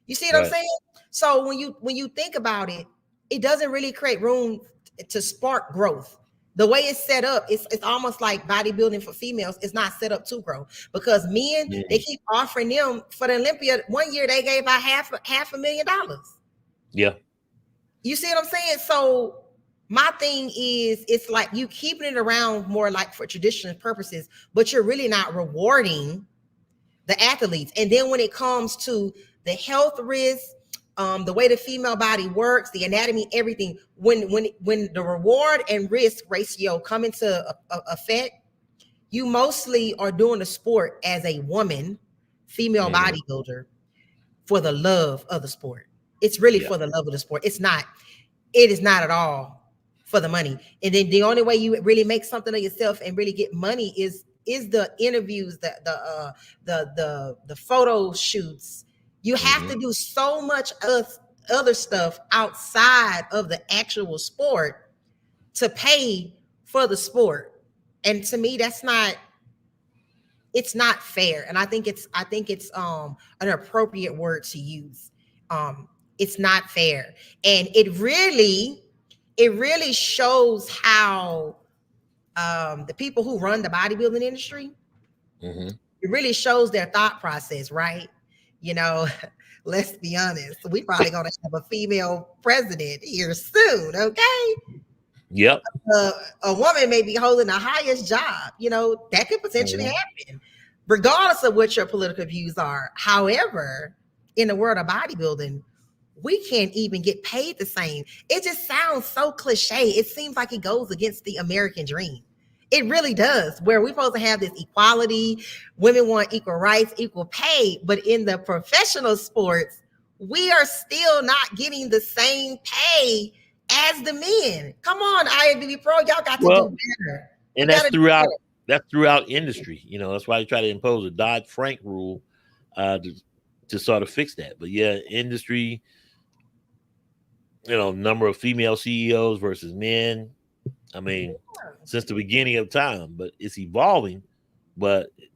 [SPEAKER 2] You see what I'm saying? So when you think about it, it doesn't really create room to spark growth. The way it's set up, it's almost like bodybuilding for females. It's not set up to grow because men, they keep offering them for the Olympia. One year they gave out half $500,000.
[SPEAKER 1] Yeah.
[SPEAKER 2] You see what I'm saying? So my thing is, it's like you keeping it around more like for traditional purposes, but you're really not rewarding the athletes. And then when it comes to the health risks, the way the female body works, the anatomy, everything, when the reward and risk ratio come into effect, you mostly are doing the sport as a woman, female bodybuilder, for the love of the sport. It's really for the love of the sport. It is not at all for the money. And then the only way you really make something of yourself and really get money is the interviews, the photo shoots. You have to do so much other stuff outside of the actual sport to pay for the sport. And to me, it's not fair. And I think it's an appropriate word to use. It's not fair. And it really shows how the people who run the bodybuilding industry, it really shows their thought process, right? You know, let's be honest. We probably gonna have a female president here soon, okay?
[SPEAKER 1] Yep.
[SPEAKER 2] A woman may be holding the highest job. You know, that could potentially happen, regardless of what your political views are. However, in the world of bodybuilding, we can't even get paid the same. It just sounds so cliche. It seems like it goes against the American dream. It really does, where we're supposed to have this equality. Women want equal rights, equal pay. But in the professional sports, we are still not getting the same pay as the men. Come on, IFBB Pro, y'all got to do better.
[SPEAKER 1] And that's throughout industry. You know, that's why they try to impose a Dodd-Frank rule to sort of fix that. But yeah, industry, you know, number of female CEOs versus men. I mean, since the beginning of time, but it's evolving, but it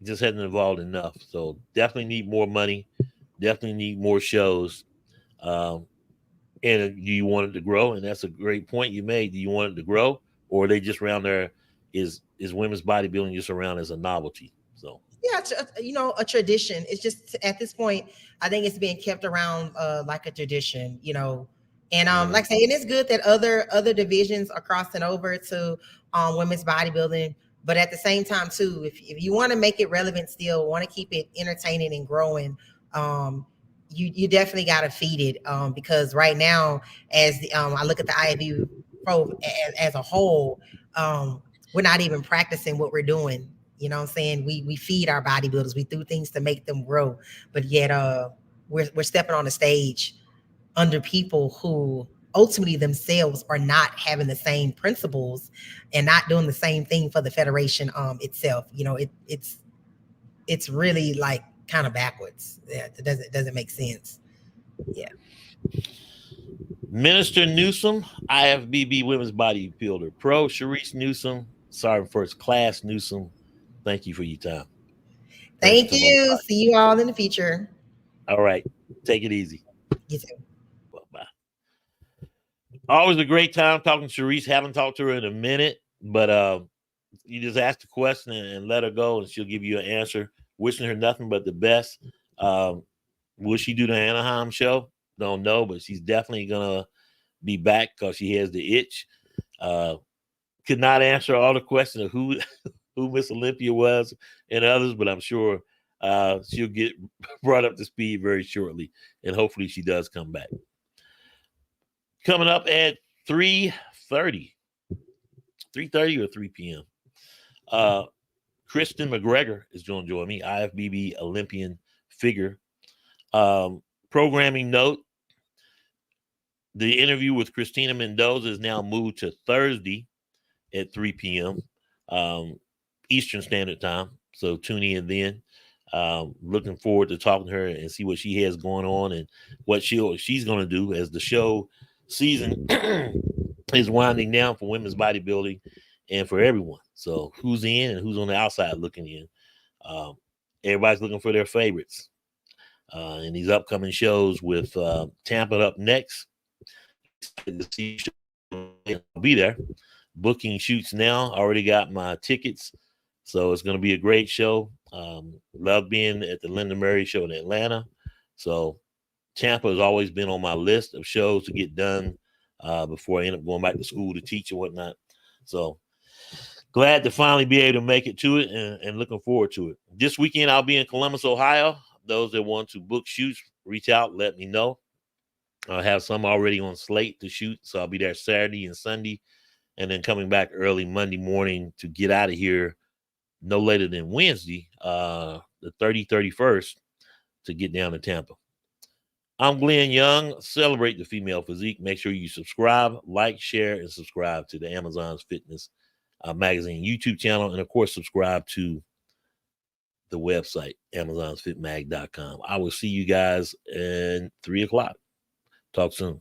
[SPEAKER 1] just hasn't evolved enough. So definitely need more money, definitely need more shows. And do you want it to grow? And that's a great point you made. Do you want it to grow, or are they just around there? Is women's bodybuilding just around as a novelty? So
[SPEAKER 2] yeah, you know, a tradition. It's just at this point, I think it's being kept around like a tradition, you know. And like I say, and it's good that other divisions are crossing over to women's bodybuilding. But at the same time, too, if you want to make it relevant still, want to keep it entertaining and growing, you definitely got to feed it. Because right now, as I look at the IFBB Pro as a whole, we're not even practicing what we're doing. You know what I'm saying? We feed our bodybuilders. We do things to make them grow. But yet we're stepping on the stage under people who ultimately themselves are not having the same principles and not doing the same thing for the federation itself. You know, it's really like kind of backwards. Yeah, it doesn't make sense. Yeah.
[SPEAKER 1] Minister Newsome, IFBB Women's Bodybuilder Pro, Chareece Newsome, Sergeant First Class Newsome, thank you for your time.
[SPEAKER 2] Thank you. See you all in the future.
[SPEAKER 1] All right. Take it easy.
[SPEAKER 2] You too.
[SPEAKER 1] Bye. Always a great time talking to Chareece. Haven't talked to her in a minute, but you just ask the question and let her go, and she'll give you an answer. Wishing her nothing but the best. Will she do the Anaheim show? Don't know, but she's definitely gonna be back because she has the itch. Could not answer all the questions of who Miss Olympia was and others, but I'm sure she'll get brought up to speed very shortly, and hopefully she does come back. Coming up at 3:30 or 3 p.m. Kristen McGregor is going to join me, IFBB Olympian figure. Programming note, the interview with Christina Mendoza is now moved to Thursday at 3 p.m. Eastern Standard Time. So tune in then. Looking forward to talking to her and see what she has going on and what she's going to do as the show season is winding down for women's bodybuilding and for everyone. So who's in and who's on the outside looking in? Everybody's looking for their favorites. In these upcoming shows with Tampa up next. I'll be there. Booking shoots now. Already got my tickets. So it's going to be a great show. Love being at the Linda Murray show in Atlanta. So Tampa has always been on my list of shows to get done before I end up going back to school to teach and whatnot. So glad to finally be able to make it to it and looking forward to it. This weekend, I'll be in Columbus, Ohio. Those that want to book shoots, reach out, let me know. I have some already on slate to shoot, so I'll be there Saturday and Sunday, and then coming back early Monday morning to get out of here no later than Wednesday, the 31st, to get down to Tampa. I'm Glenn Young. Celebrate the female physique. Make sure you subscribe, like, share, and subscribe to the Amazon's Fitness Magazine YouTube channel, and of course, subscribe to the website, amazonsfitmag.com. I will see you guys at 3 o'clock. Talk soon.